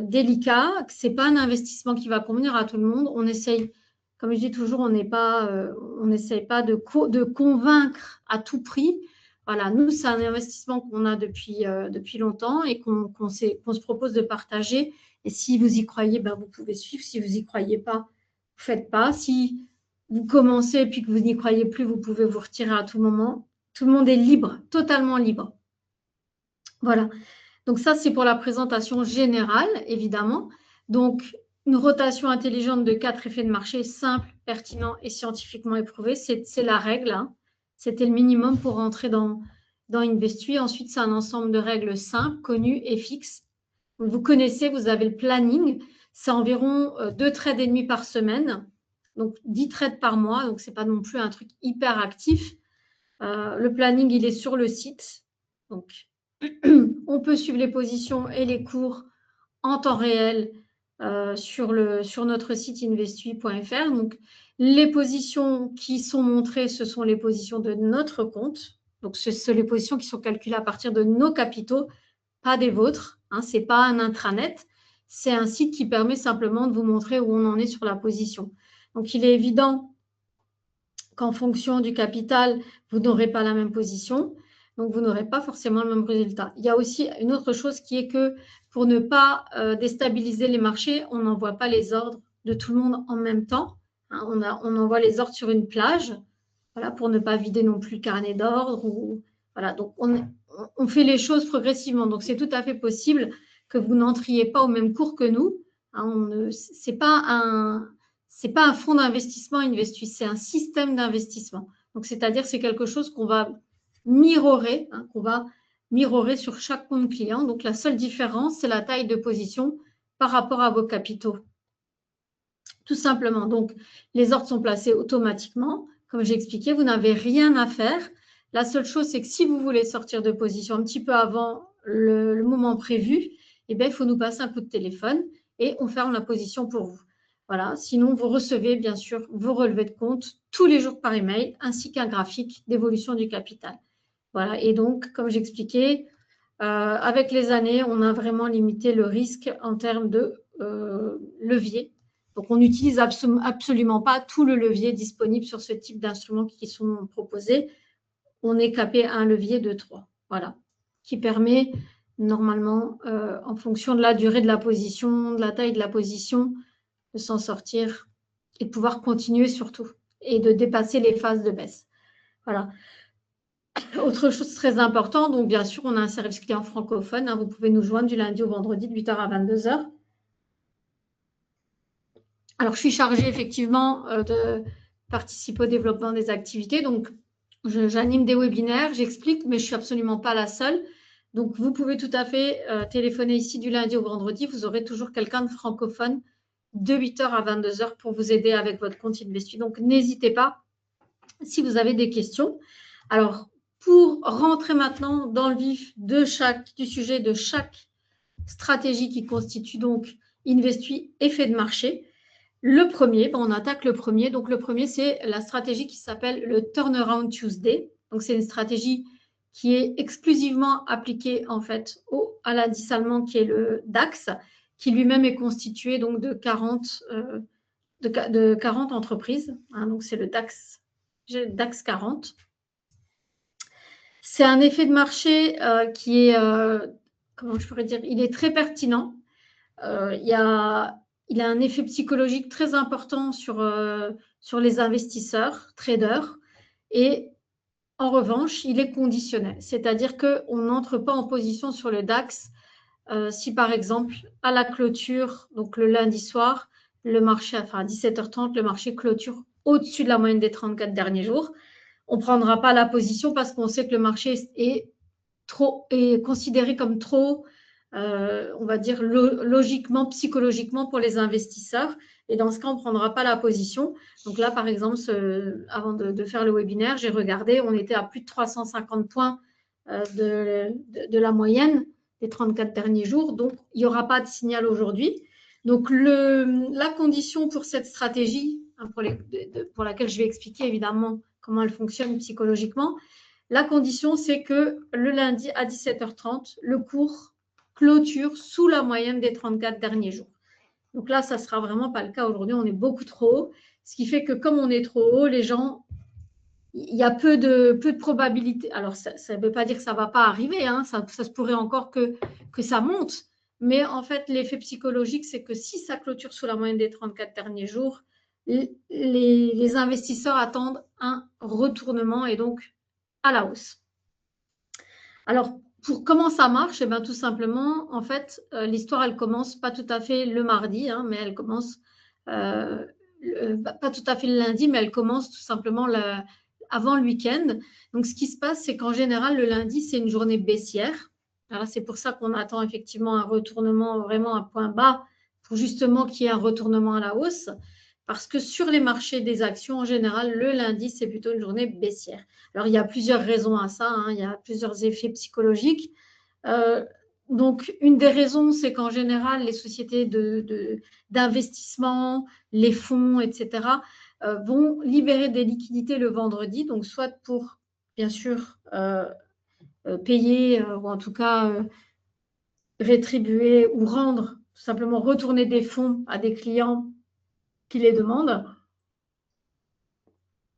délicat, que ce n'est pas un investissement qui va convenir à tout le monde. On essaye, comme je dis toujours, on n'essaye pas de convaincre à tout prix. Voilà, nous, c'est un investissement qu'on a depuis longtemps et qu'on se propose de partager. Et si vous y croyez, ben, vous pouvez suivre. Si vous n'y croyez pas, vous ne faites pas. Si vous commencez et puis que vous n'y croyez plus, vous pouvez vous retirer à tout moment. Tout le monde est libre, totalement libre. Voilà. Donc ça, c'est pour la présentation générale, évidemment. Donc, une rotation intelligente de 4 effets de marché simples, pertinents et scientifiquement éprouvés, c'est la règle. Hein. C'était le minimum pour rentrer dans Investui. Ensuite, c'est un ensemble de règles simples, connues et fixes. Vous connaissez, vous avez le planning. C'est environ 2 trades et demi par semaine. Donc, 10 trades par mois. Donc, ce n'est pas non plus un truc hyper actif. Le planning, il est sur le site. Donc, on peut suivre les positions et les cours en temps réel sur notre site investui.fr. Donc, les positions qui sont montrées, ce sont les positions de notre compte. Donc, ce sont les positions qui sont calculées à partir de nos capitaux, pas des vôtres. Hein, ce n'est pas un intranet. C'est un site qui permet simplement de vous montrer où on en est sur la position. Donc, il est évident qu'en fonction du capital, vous n'aurez pas la même position. Donc, vous n'aurez pas forcément le même résultat. Il y a aussi une autre chose qui est que pour ne pas déstabiliser les marchés, on n'envoie pas les ordres de tout le monde en même temps. Hein, on envoie les ordres sur une plage, voilà, pour ne pas vider non plus le carnet d'ordre. Voilà, donc on fait les choses progressivement. Donc, c'est tout à fait possible que vous n'entriez pas au même cours que nous. Hein, ce n'est pas un fonds d'investissement Investui, c'est un système d'investissement. Donc, c'est-à-dire c'est quelque chose qu'on va mirorer, hein, sur chaque compte client. Donc, la seule différence, c'est la taille de position par rapport à vos capitaux. Tout simplement. Donc, les ordres sont placés automatiquement. Comme j'ai expliqué, vous n'avez rien à faire. La seule chose, c'est que si vous voulez sortir de position un petit peu avant le moment prévu, eh bien, il faut nous passer un coup de téléphone et on ferme la position pour vous. Voilà. Sinon, vous recevez bien sûr vos relevés de compte tous les jours par email, ainsi qu'un graphique d'évolution du capital. Voilà. Et donc, comme j'expliquais, avec les années, on a vraiment limité le risque en termes de levier. Donc, on n'utilise absolument pas tout le levier disponible sur ce type d'instruments qui sont proposés. On est capé à un levier de 3, voilà, qui permet normalement, en fonction de la durée de la position, de la taille de la position, de s'en sortir et de pouvoir continuer surtout et de dépasser les phases de baisse. Voilà. Autre chose très importante, donc bien sûr, on a un service client francophone. Hein, vous pouvez nous joindre du lundi au vendredi de 8h à 22h. Alors, je suis chargée effectivement de participer au développement des activités. Donc, j'anime des webinaires, j'explique, mais je ne suis absolument pas la seule. Donc, vous pouvez tout à fait téléphoner ici du lundi au vendredi. Vous aurez toujours quelqu'un de francophone de 8h à 22h pour vous aider avec votre compte Investui. Donc, n'hésitez pas si vous avez des questions. Alors, pour rentrer maintenant dans le vif du sujet de chaque stratégie qui constitue donc Investui effet de marché, le premier, on attaque le premier. Donc, le premier, c'est la stratégie qui s'appelle le Turnaround Tuesday. Donc, c'est une stratégie qui est exclusivement appliquée en fait à l'indice allemand qui est le DAX, qui lui-même est constitué donc de 40 entreprises. Hein, donc, c'est le DAX 40. C'est un effet de marché qui est, comment je pourrais dire, il est très pertinent. Il a un effet psychologique très important sur les investisseurs, traders, et en revanche, il est conditionnel. C'est-à-dire qu'on n'entre pas en position sur le DAX si, par exemple, à la clôture, donc le lundi soir, le marché, enfin à 17h30, le marché clôture au-dessus de la moyenne des 34 derniers jours. On ne prendra pas la position parce qu'on sait que le marché est considéré comme trop, on va dire, logiquement, psychologiquement pour les investisseurs. Et dans ce cas, on ne prendra pas la position. Donc là, par exemple, avant de faire le webinaire, j'ai regardé, on était à plus de 350 points de la moyenne des 34 derniers jours. Donc, il n'y aura pas de signal aujourd'hui. Donc, la condition pour cette stratégie, hein, pour laquelle je vais expliquer évidemment comment elle fonctionne psychologiquement, la condition, c'est que le lundi à 17h30, le cours clôture sous la moyenne des 34 derniers jours. Donc là, ça ne sera vraiment pas le cas aujourd'hui. On est beaucoup trop haut. Ce qui fait que comme on est trop haut, les gens, il y a peu de probabilité. Alors, ça ne veut pas dire que ça ne va pas arriver. Hein. Ça se pourrait encore que ça monte. Mais en fait, l'effet psychologique, c'est que si ça clôture sous la moyenne des 34 derniers jours, les investisseurs attendent un retournement et donc à la hausse. Alors, comment ça marche? Eh bien, tout simplement, en fait, l'histoire, elle commence pas tout à fait le mardi, hein, mais elle commence, pas tout à fait le lundi, mais elle commence tout simplement avant le week-end. Donc, ce qui se passe, c'est qu'en général, le lundi, c'est une journée baissière. C'est pour ça qu'on attend effectivement un retournement vraiment à point bas pour justement qu'il y ait un retournement à la hausse. Parce que sur les marchés des actions, en général, le lundi, c'est plutôt une journée baissière. Alors, il y a plusieurs raisons à ça, hein, il y a plusieurs effets psychologiques. Donc, une des raisons, c'est qu'en général, les sociétés d'investissement, les fonds, etc., vont libérer des liquidités le vendredi, donc soit pour, bien sûr, payer ou en tout cas rétribuer ou rendre, tout simplement retourner des fonds à des clients qui les demandent.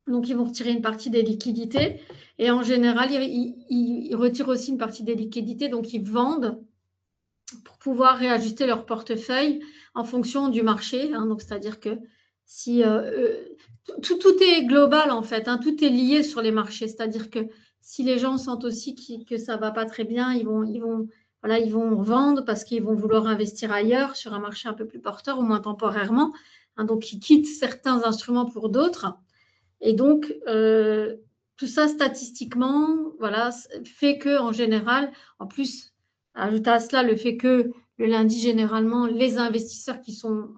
Donc, ils vont retirer une partie des liquidités. Et en général, ils retirent aussi une partie des liquidités. Donc, ils vendent pour pouvoir réajuster leur portefeuille en fonction du marché. Hein. Donc, c'est-à-dire que si tout est global, en fait. Hein, tout est lié sur les marchés. C'est-à-dire que si les gens sentent aussi que ça ne va pas très bien, ils vont vendre parce qu'ils vont vouloir investir ailleurs sur un marché un peu plus porteur, au moins temporairement. Hein, donc, ils quittent certains instruments pour d'autres. Et donc, tout ça statistiquement, voilà, fait que en général, en plus, ajoute à cela le fait que le lundi, généralement, les investisseurs qui sont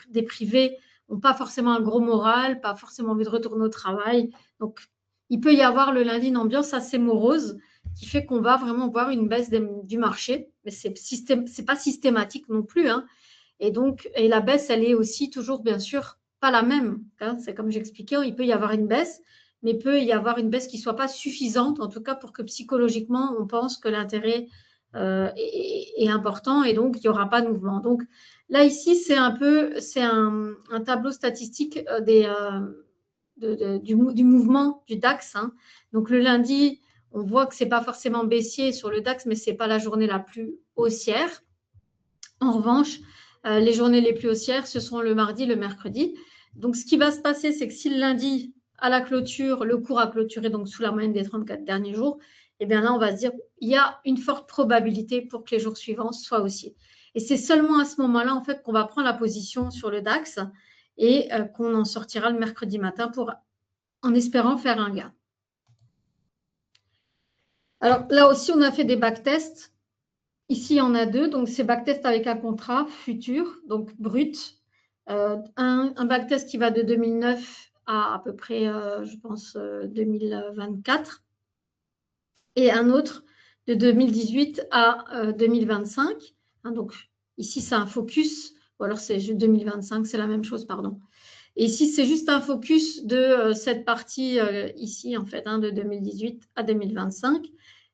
des privés n'ont pas forcément un gros moral, pas forcément envie de retourner au travail. Donc, il peut y avoir le lundi une ambiance assez morose qui fait qu'on va vraiment voir une baisse du marché, mais ce n'est pas systématique non plus. Hein. Et donc, la baisse, elle est aussi toujours, bien sûr, pas la même. Hein. C'est comme j'expliquais, il peut y avoir une baisse, mais il peut y avoir une baisse qui ne soit pas suffisante, en tout cas pour que psychologiquement, on pense que l'intérêt est important et donc il n'y aura pas de mouvement. Donc là, ici, c'est un tableau statistique du mouvement du DAX. Hein. Donc le lundi, on voit que ce n'est pas forcément baissier sur le DAX, mais ce n'est pas la journée la plus haussière. En revanche, les journées les plus haussières, ce sont le mardi, le mercredi. Donc, ce qui va se passer, c'est que si le lundi, à la clôture, le cours a clôturé donc sous la moyenne des 34 derniers jours, eh bien là, on va se dire il y a une forte probabilité pour que les jours suivants soient haussiers. Et c'est seulement à ce moment-là, en fait, qu'on va prendre la position sur le DAX et qu'on en sortira le mercredi matin en espérant faire un gain. Alors là aussi, on a fait des backtests. Ici, il y en a deux. Donc, c'est backtest avec un contrat futur, donc brut. Un backtest qui va de 2009 à peu près, je pense, 2024. Et un autre de 2018 à 2025. Hein, donc, ici, c'est un focus. Ou alors, c'est juste 2025, c'est la même chose, pardon. Et ici, c'est juste un focus de cette partie ici, en fait, hein, de 2018 à 2025.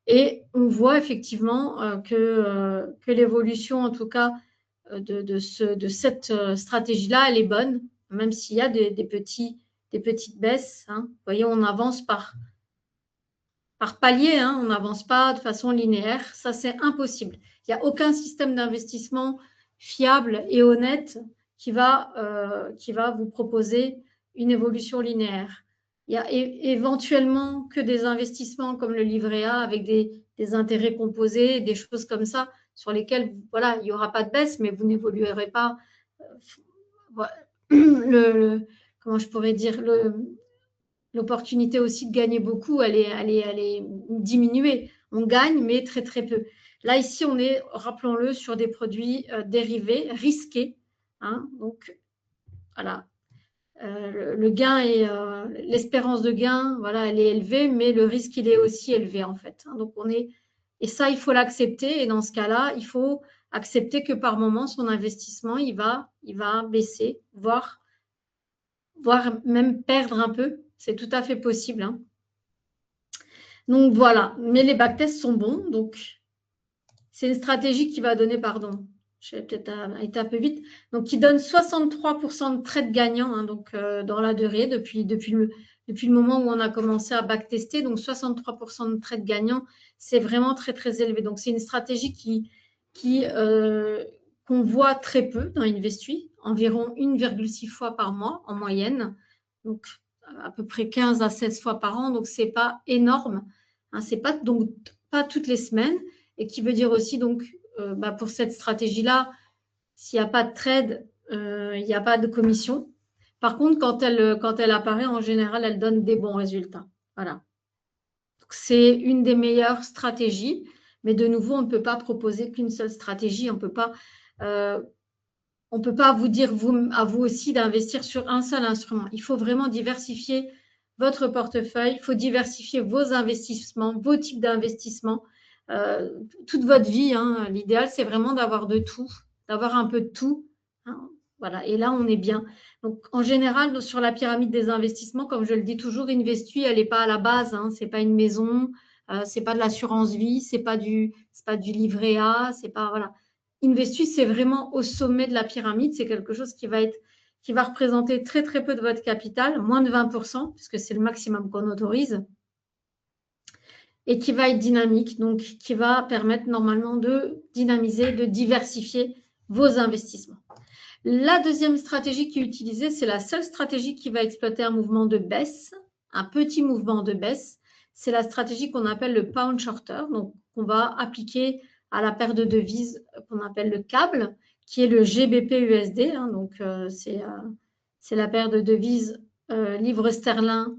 Et on voit effectivement que l'évolution, en tout cas, de cette stratégie-là, elle est bonne, même s'il y a des petites baisses. Hein. Vous voyez, on avance par palier, hein, on n'avance pas de façon linéaire. Ça, c'est impossible. Il n'y a aucun système d'investissement fiable et honnête qui va vous proposer une évolution linéaire. Il y a éventuellement que des investissements comme le livret A avec des intérêts composés, des choses comme ça, sur lesquels voilà, il n'y aura pas de baisse, mais vous n'évoluerez pas. Comment je pourrais dire l'opportunité aussi de gagner beaucoup, elle est diminuée. On gagne, mais très, très peu. Là, ici, on est, rappelons-le, sur des produits dérivés, risqués. Hein, donc, voilà. le gain est, l'espérance de gain, voilà, elle est élevée, mais le risque, il est aussi élevé, en fait. Donc, et ça, il faut l'accepter. Et dans ce cas-là, il faut accepter que par moment, son investissement, il va baisser, voire même perdre un peu. C'est tout à fait possible, hein. Donc, voilà. Mais les backtests sont bons. Donc, c'est une stratégie qui va donner, pardon, je vais peut-être été un peu vite, donc qui donne 63% de trades gagnants, hein, donc, dans la durée, depuis le moment où on a commencé à backtester. Donc 63% de trades gagnants, c'est vraiment très, très élevé. Donc c'est une stratégie qu'on voit très peu dans Investui, environ 1,6 fois par mois en moyenne, donc à peu près 15 à 16 fois par an. Donc c'est pas énorme, hein, c'est pas, donc pas toutes les semaines. Et qui veut dire aussi, donc, pour cette stratégie-là, s'il n'y a pas de trade, il n'y a pas de commission. Par contre, quand elle apparaît, en général, elle donne des bons résultats. Voilà. C'est une des meilleures stratégies, mais de nouveau, on ne peut pas proposer qu'une seule stratégie. On ne peut pas vous dire à vous aussi d'investir sur un seul instrument. Il faut vraiment diversifier votre portefeuille, il faut diversifier vos investissements, vos types d'investissements, toute votre vie, hein. L'idéal, c'est vraiment d'avoir de tout, d'avoir un peu de tout, hein. Voilà, et là, on est bien. Donc, en général, sur la pyramide des investissements, comme je le dis toujours, Investui, elle n'est pas à la base, hein. Ce n'est pas une maison, ce n'est pas de l'assurance vie, ce n'est pas du livret A, c'est pas, voilà. Investui, c'est vraiment au sommet de la pyramide. C'est quelque chose qui va représenter très, très peu de votre capital, moins de 20%, puisque c'est le maximum qu'on autorise, et qui va être dynamique, donc qui va permettre normalement de dynamiser, de diversifier vos investissements. La deuxième stratégie qui est utilisée, c'est la seule stratégie qui va exploiter un mouvement de baisse, un petit mouvement de baisse. C'est la stratégie qu'on appelle le pound shorter, donc on va appliquer à la paire de devises qu'on appelle le câble, qui est le GBP-USD, hein, donc c'est la paire de devises livre sterling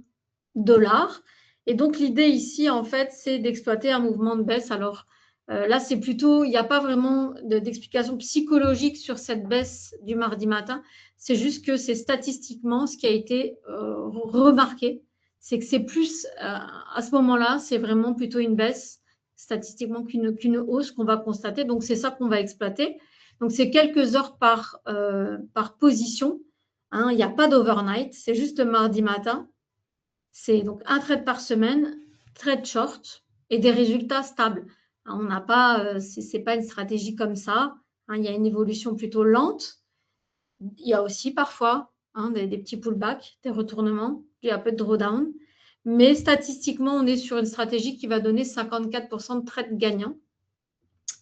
dollar. Et donc l'idée ici, en fait, c'est d'exploiter un mouvement de baisse. Alors là, c'est plutôt, il n'y a pas vraiment d'explication psychologique sur cette baisse du mardi matin. C'est juste que c'est statistiquement ce qui a été remarqué. C'est que c'est plus, à ce moment-là, c'est vraiment plutôt une baisse statistiquement qu'une hausse qu'on va constater. Donc, c'est ça qu'on va exploiter. Donc, c'est quelques heures par position, hein. Il n'y a pas d'overnight, c'est juste le mardi matin. C'est donc un trade par semaine, trade short et des résultats stables. On n'a pas, c'est pas une stratégie comme ça, hein. Il y a une évolution plutôt lente. Il y a aussi parfois, hein, des petits pullbacks, des retournements, il y a un peu de drawdown. Mais statistiquement, on est sur une stratégie qui va donner 54% de trades gagnants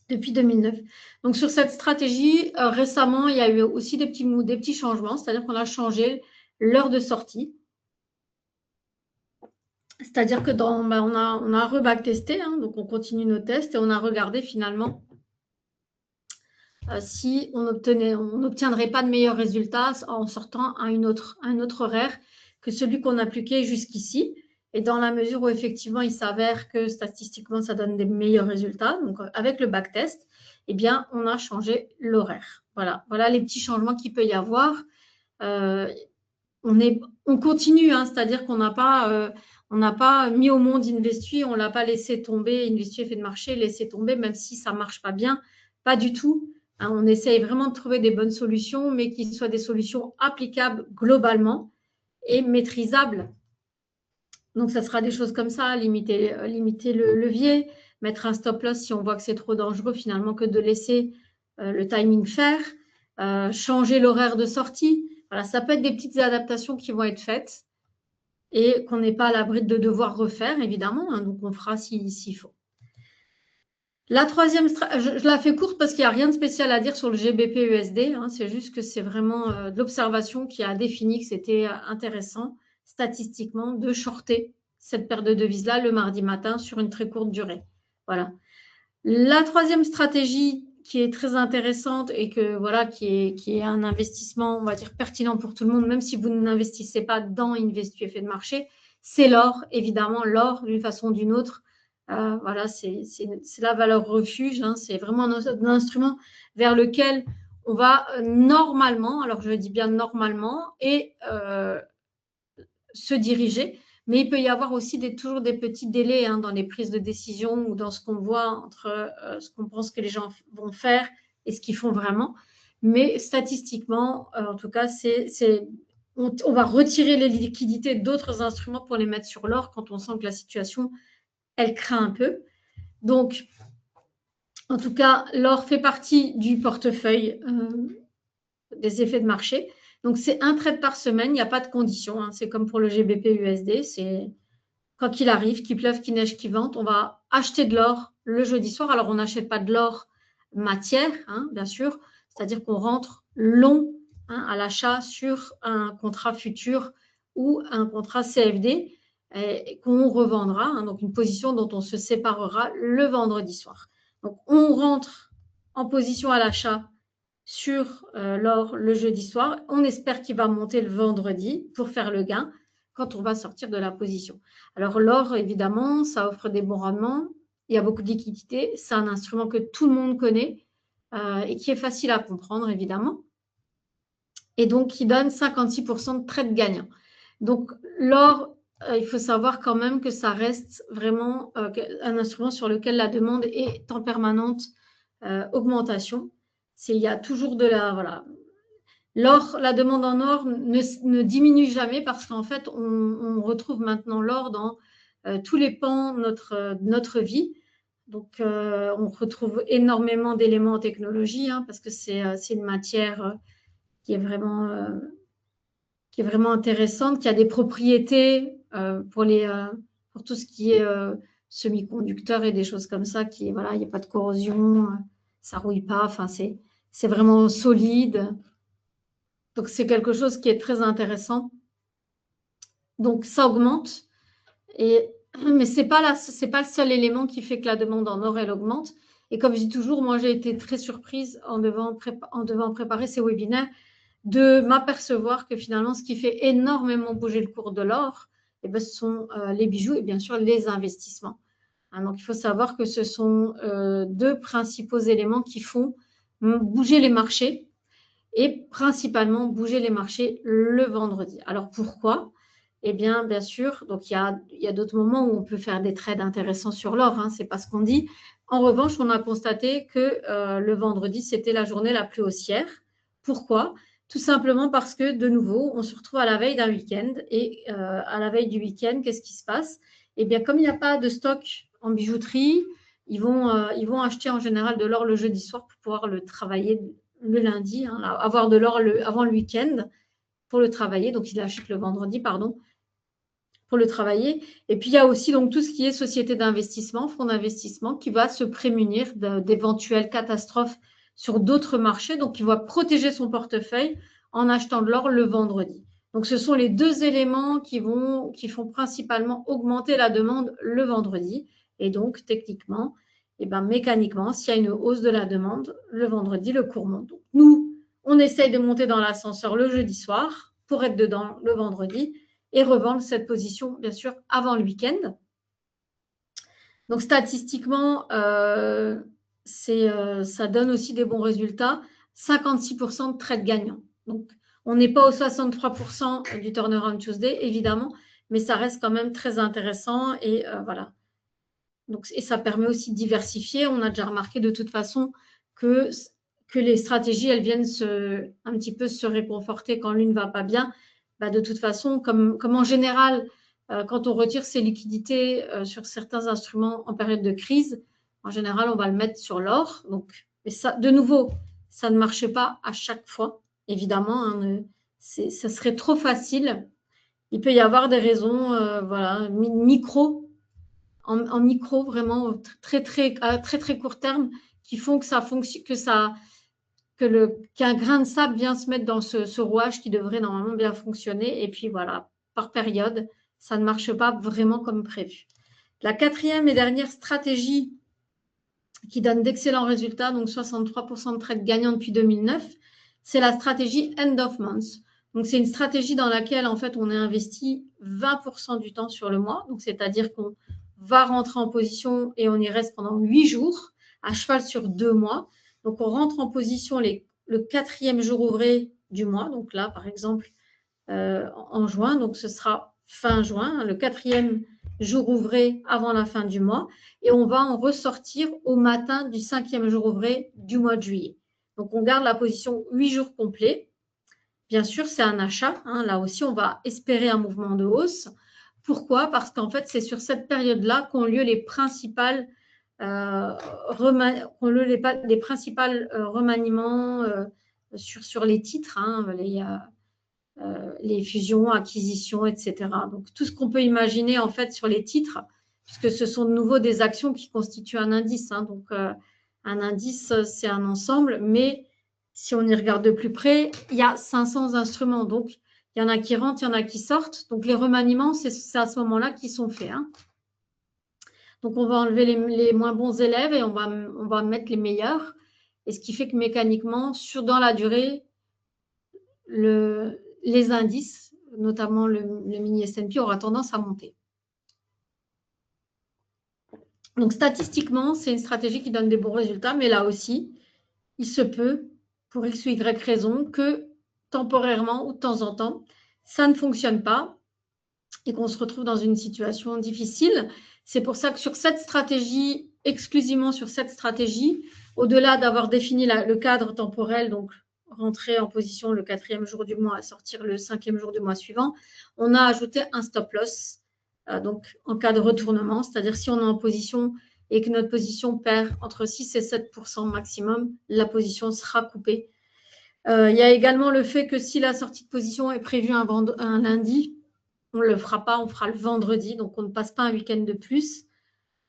depuis 2009. Donc, sur cette stratégie, récemment, il y a eu aussi des petits changements, c'est-à-dire qu'on a changé l'heure de sortie. C'est-à-dire que on a rebacktesté, hein, donc on continue nos tests et on a regardé finalement si on n'obtiendrait pas de meilleurs résultats en sortant à un autre horaire que celui qu'on appliquait jusqu'ici. Et dans la mesure où effectivement il s'avère que statistiquement ça donne des meilleurs résultats, donc avec le backtest, eh bien on a changé l'horaire. Voilà les petits changements qu'il peut y avoir. On continue, hein, c'est-à-dire qu'on n'a pas mis au monde Investui, on ne l'a pas laissé tomber, Investui effet de marché, laissé tomber, même si ça ne marche pas bien, pas du tout. Hein, on essaye vraiment de trouver des bonnes solutions, mais qui soient des solutions applicables globalement et maîtrisables. Donc, ça sera des choses comme ça, limiter le levier, mettre un stop loss si on voit que c'est trop dangereux finalement que de laisser le timing faire, changer l'horaire de sortie. Voilà, ça peut être des petites adaptations qui vont être faites et qu'on n'est pas à l'abri de devoir refaire, évidemment, hein, donc on fera s'il faut. La troisième, je la fais courte parce qu'il n'y a rien de spécial à dire sur le GBP-USD, hein, c'est juste que c'est vraiment de l'observation qui a défini que c'était intéressant statistiquement de shorter cette paire de devises-là le mardi matin sur une très courte durée. Voilà. La troisième stratégie qui est très intéressante et que voilà, qui est un investissement, on va dire, pertinent pour tout le monde, même si vous n'investissez pas dans Investui effet de marché, c'est l'or, évidemment, l'or d'une façon ou d'une autre. Voilà, c'est la valeur refuge, hein, c'est vraiment un instrument vers lequel on va normalement, alors je dis bien normalement, et se diriger. Mais il peut y avoir aussi toujours des petits délais dans les prises de décision ou dans ce qu'on voit entre ce qu'on pense que les gens vont faire et ce qu'ils font vraiment. Mais statistiquement, en tout cas, on va retirer les liquidités d'autres instruments pour les mettre sur l'or quand on sent que la situation, elle craint un peu. Donc, en tout cas, l'or fait partie du portefeuille des effets de marché. Donc, c'est un trade par semaine, il n'y a pas de condition. C'est comme pour le GBP USD, c'est quoi qu'il arrive, qu'il pleuve, qu'il neige, qu'il vente, on va acheter de l'or le jeudi soir. Alors, on n'achète pas de l'or matière, bien sûr, c'est-à-dire qu'on rentre long à l'achat sur un contrat futur ou un contrat CFD qu'on revendra, donc une position dont on se séparera le vendredi soir. Donc, on rentre en position à l'achat sur l'or le jeudi soir. On espère qu'il va monter le vendredi pour faire le gain quand on va sortir de la position. Alors l'or, évidemment, ça offre des bons rendements. Il y a beaucoup de liquidités. C'est un instrument que tout le monde connaît et qui est facile à comprendre, évidemment. Et donc, qui donne 56% de trades gagnants. Donc, l'or, il faut savoir quand même que ça reste vraiment un instrument sur lequel la demande est en permanente augmentation. Il y a toujours de la… Voilà. L'or, la demande en or ne diminue jamais parce qu'en fait, on retrouve maintenant l'or dans tous les pans de notre vie. Donc, on retrouve énormément d'éléments en technologie parce que c'est une matière qui est vraiment intéressante, qui a des propriétés pour tout ce qui est semi-conducteur et des choses comme ça, voilà, il n'y a pas de corrosion, ça ne rouille pas, enfin, c'est vraiment solide. Donc, c'est quelque chose qui est très intéressant. Donc, ça augmente. Mais ce n'est pas le seul élément qui fait que la demande en or, elle augmente. Et comme je dis toujours, moi, j'ai été très surprise en devant préparer ces webinaires de m'apercevoir que finalement, ce qui fait énormément bouger le cours de l'or, ce sont les bijoux et bien sûr les investissements. Donc, il faut savoir que ce sont deux principaux éléments qui font bouger les marchés et principalement bouger les marchés le vendredi. Alors, pourquoi ? Eh bien, bien sûr, donc il y a d'autres moments où on peut faire des trades intéressants sur l'or, c'est pas ce qu'on dit. En revanche, on a constaté que le vendredi, c'était la journée la plus haussière. Pourquoi ? Tout simplement parce que, de nouveau, on se retrouve à la veille d'un week-end. Et à la veille du week-end, qu'est-ce qui se passe ? Eh bien, comme il n'y a pas de stock en bijouterie, ils vont acheter en général de l'or le jeudi soir pour pouvoir le travailler le lundi, avoir de l'or avant le week-end pour le travailler. Donc, ils l'achètent le vendredi, pour le travailler. Et puis, il y a aussi donc tout ce qui est société d'investissement, fonds d'investissement, qui va se prémunir d'éventuelles catastrophes sur d'autres marchés. Donc, il va protéger son portefeuille en achetant de l'or le vendredi. Donc, ce sont les deux éléments qui font principalement augmenter la demande le vendredi. Et donc, techniquement, mécaniquement, s'il y a une hausse de la demande, le vendredi, le cours monte. Donc, nous, on essaye de monter dans l'ascenseur le jeudi soir pour être dedans le vendredi et revendre cette position, bien sûr, avant le week-end. Donc, statistiquement, ça donne aussi des bons résultats. 56% de trades gagnants. Donc, on n'est pas aux 63% du Turnaround Tuesday, évidemment, mais ça reste quand même très intéressant et voilà. Donc, et ça permet aussi de diversifier. On a déjà remarqué de toute façon que les stratégies, elles viennent un petit peu se réconforter quand l'une ne va pas bien. De toute façon, comme en général, quand on retire ses liquidités sur certains instruments en période de crise, en général, on va le mettre sur l'or. Donc, ça, de nouveau, ça ne marche pas à chaque fois, évidemment. Ça serait trop facile. Il peut y avoir des raisons voilà, micro, en micro, vraiment très, très, à très, très court terme, qui font que ça fonctionne, qu'un grain de sable vient se mettre dans ce rouage qui devrait normalement bien fonctionner. Et puis voilà, par période, ça ne marche pas vraiment comme prévu. La quatrième et dernière stratégie qui donne d'excellents résultats, donc 63% de trades gagnants depuis 2009, c'est la stratégie End of Month. Donc, c'est une stratégie dans laquelle, en fait, on est investi 20% du temps sur le mois. Donc, c'est-à-dire qu'on va rentrer en position et on y reste pendant 8 jours, à cheval sur 2 mois. Donc, on rentre en position le 4e jour ouvré du mois. Donc là, par exemple, en juin, donc ce sera fin juin, hein, le 4e jour ouvré avant la fin du mois. Et on va en ressortir au matin du 5e jour ouvré du mois de juillet. Donc, on garde la position 8 jours complets. Bien sûr, c'est un achat. Hein, là aussi, on va espérer un mouvement de hausse. Pourquoi? Parce qu'en fait, c'est sur cette période-là qu'ont lieu les principales remaniements sur les titres, hein, les fusions, acquisitions, etc. Donc, tout ce qu'on peut imaginer en fait sur les titres, puisque ce sont de nouveau des actions qui constituent un indice. Hein, donc, un indice, c'est un ensemble, mais si on y regarde de plus près, il y a 500 instruments. Donc, il y en a qui rentrent, il y en a qui sortent. Donc, les remaniements, c'est à ce moment-là qu'ils sont faits. Hein. Donc, on va enlever les moins bons élèves et on va mettre les meilleurs. Et ce qui fait que mécaniquement, dans la durée, les indices, notamment le mini S&P, aura tendance à monter. Donc, statistiquement, c'est une stratégie qui donne des bons résultats, mais là aussi, il se peut, pour X ou Y raison, que temporairement ou de temps en temps, ça ne fonctionne pas et qu'on se retrouve dans une situation difficile. C'est pour ça que sur cette stratégie, exclusivement sur cette stratégie, au-delà d'avoir défini le cadre temporel, donc rentrer en position le 4e jour du mois, sortir le 5e jour du mois suivant, on a ajouté un stop loss, donc en cas de retournement, c'est-à-dire si on est en position et que notre position perd entre 6 et 7% maximum, la position sera coupée. Il y a également le fait que si la sortie de position est prévue un lundi, on ne le fera pas, on fera le vendredi, donc on ne passe pas un week-end de plus.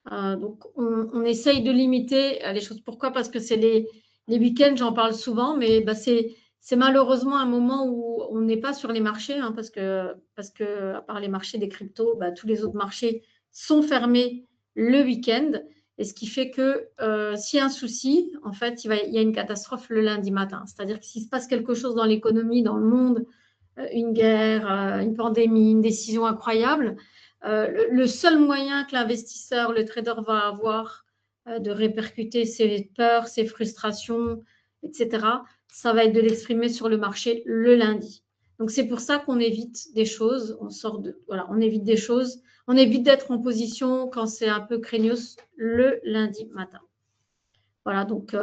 Donc on essaye de limiter les choses. Pourquoi? Parce que c'est les week-ends, j'en parle souvent, mais bah, c'est malheureusement un moment où on n'est pas sur les marchés, hein, parce que à part les marchés des cryptos, bah, tous les autres marchés sont fermés le week-end. Et ce qui fait que s'il y a un souci, en fait, il y a une catastrophe le lundi matin. C'est-à-dire que s'il se passe quelque chose dans l'économie, dans le monde, une guerre, une pandémie, une décision incroyable, le seul moyen que l'investisseur, le trader va avoir de répercuter ses peurs, ses frustrations, etc., ça va être de l'exprimer sur le marché le lundi. Donc c'est pour ça qu'on évite des choses, on évite des choses, on évite d'être en position quand c'est un peu craignos le lundi matin. Voilà, donc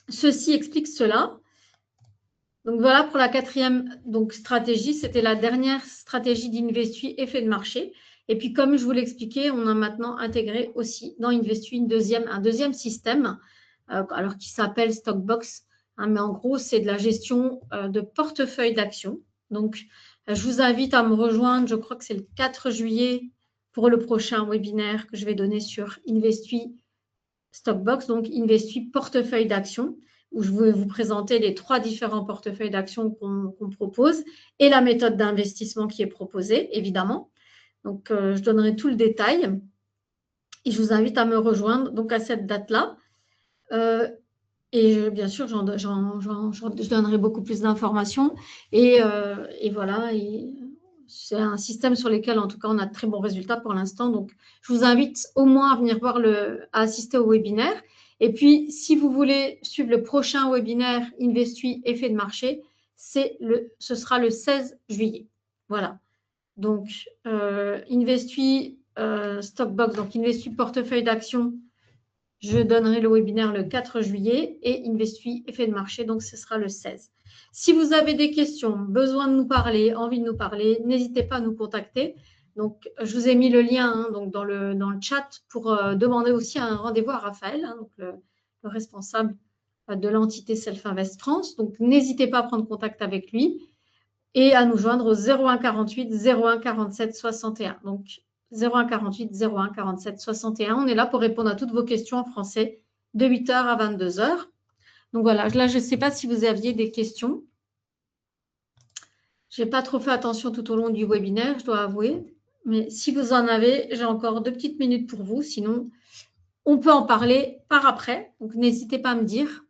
ceci explique cela. Donc voilà pour la 4e stratégie, c'était la dernière stratégie d'Investui effet de marché. Et puis comme je vous l'expliquais, on a maintenant intégré aussi dans Investui un deuxième système, alors qui s'appelle Stockbox, hein, mais en gros c'est de la gestion de portefeuille d'actions. Donc je vous invite à me rejoindre, je crois que c'est le 4 juillet pour le prochain webinaire que je vais donner sur Investui Stockbox, donc Investui portefeuille d'actions, où je vais vous présenter les 3 différents portefeuilles d'actions qu'on propose et la méthode d'investissement qui est proposée, évidemment. Donc, je donnerai tout le détail et je vous invite à me rejoindre donc à cette date-là. Et bien sûr, je donnerai beaucoup plus d'informations. Et voilà, c'est un système sur lequel, en tout cas, on a de très bons résultats pour l'instant. Donc, je vous invite au moins à venir à assister au webinaire. Et puis, si vous voulez suivre le prochain webinaire Investui effet de marché, ce sera le 16 juillet. Voilà. Donc, Investui Stockbox, donc Investui portefeuille d'actions, je donnerai le webinaire le 4 juillet et Investui effet de marché, donc ce sera le 16. Si vous avez des questions, besoin de nous parler, envie de nous parler, n'hésitez pas à nous contacter. Donc, je vous ai mis le lien hein, donc dans le chat pour demander aussi un rendez-vous à Raphaël, hein, donc le responsable de l'entité Self-Invest France. Donc, n'hésitez pas à prendre contact avec lui et à nous joindre au 01 48 01 47 61. Donc, 01 48 01 47 61. On est là pour répondre à toutes vos questions en français de 8h à 22h. Donc voilà, là, je ne sais pas si vous aviez des questions. Je n'ai pas trop fait attention tout au long du webinaire, je dois avouer. Mais si vous en avez, j'ai encore 2 petites minutes pour vous. Sinon, on peut en parler par après. Donc, n'hésitez pas à me dire.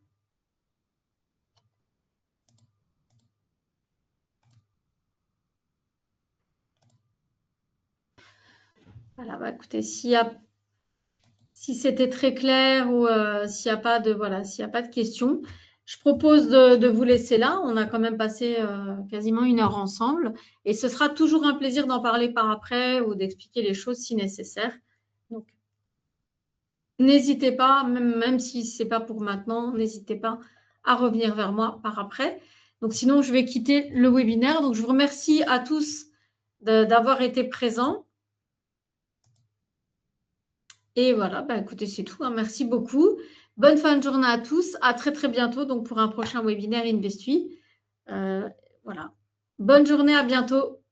Voilà, bah, écoutez, si c'était très clair ou s'il n'y a pas de questions, Je propose de vous laisser là. On a quand même passé quasiment 1 heure ensemble. Et ce sera toujours un plaisir d'en parler par après ou d'expliquer les choses si nécessaire. Donc, n'hésitez pas, même si ce n'est pas pour maintenant, n'hésitez pas à revenir vers moi par après. Donc, sinon, je vais quitter le webinaire. Donc, je vous remercie à tous d'avoir été présents. Et voilà, bah, écoutez, c'est tout, hein. Merci beaucoup. Bonne fin de journée à tous. À très, très bientôt donc, pour un prochain webinaire Investui. Voilà. Bonne journée, à bientôt.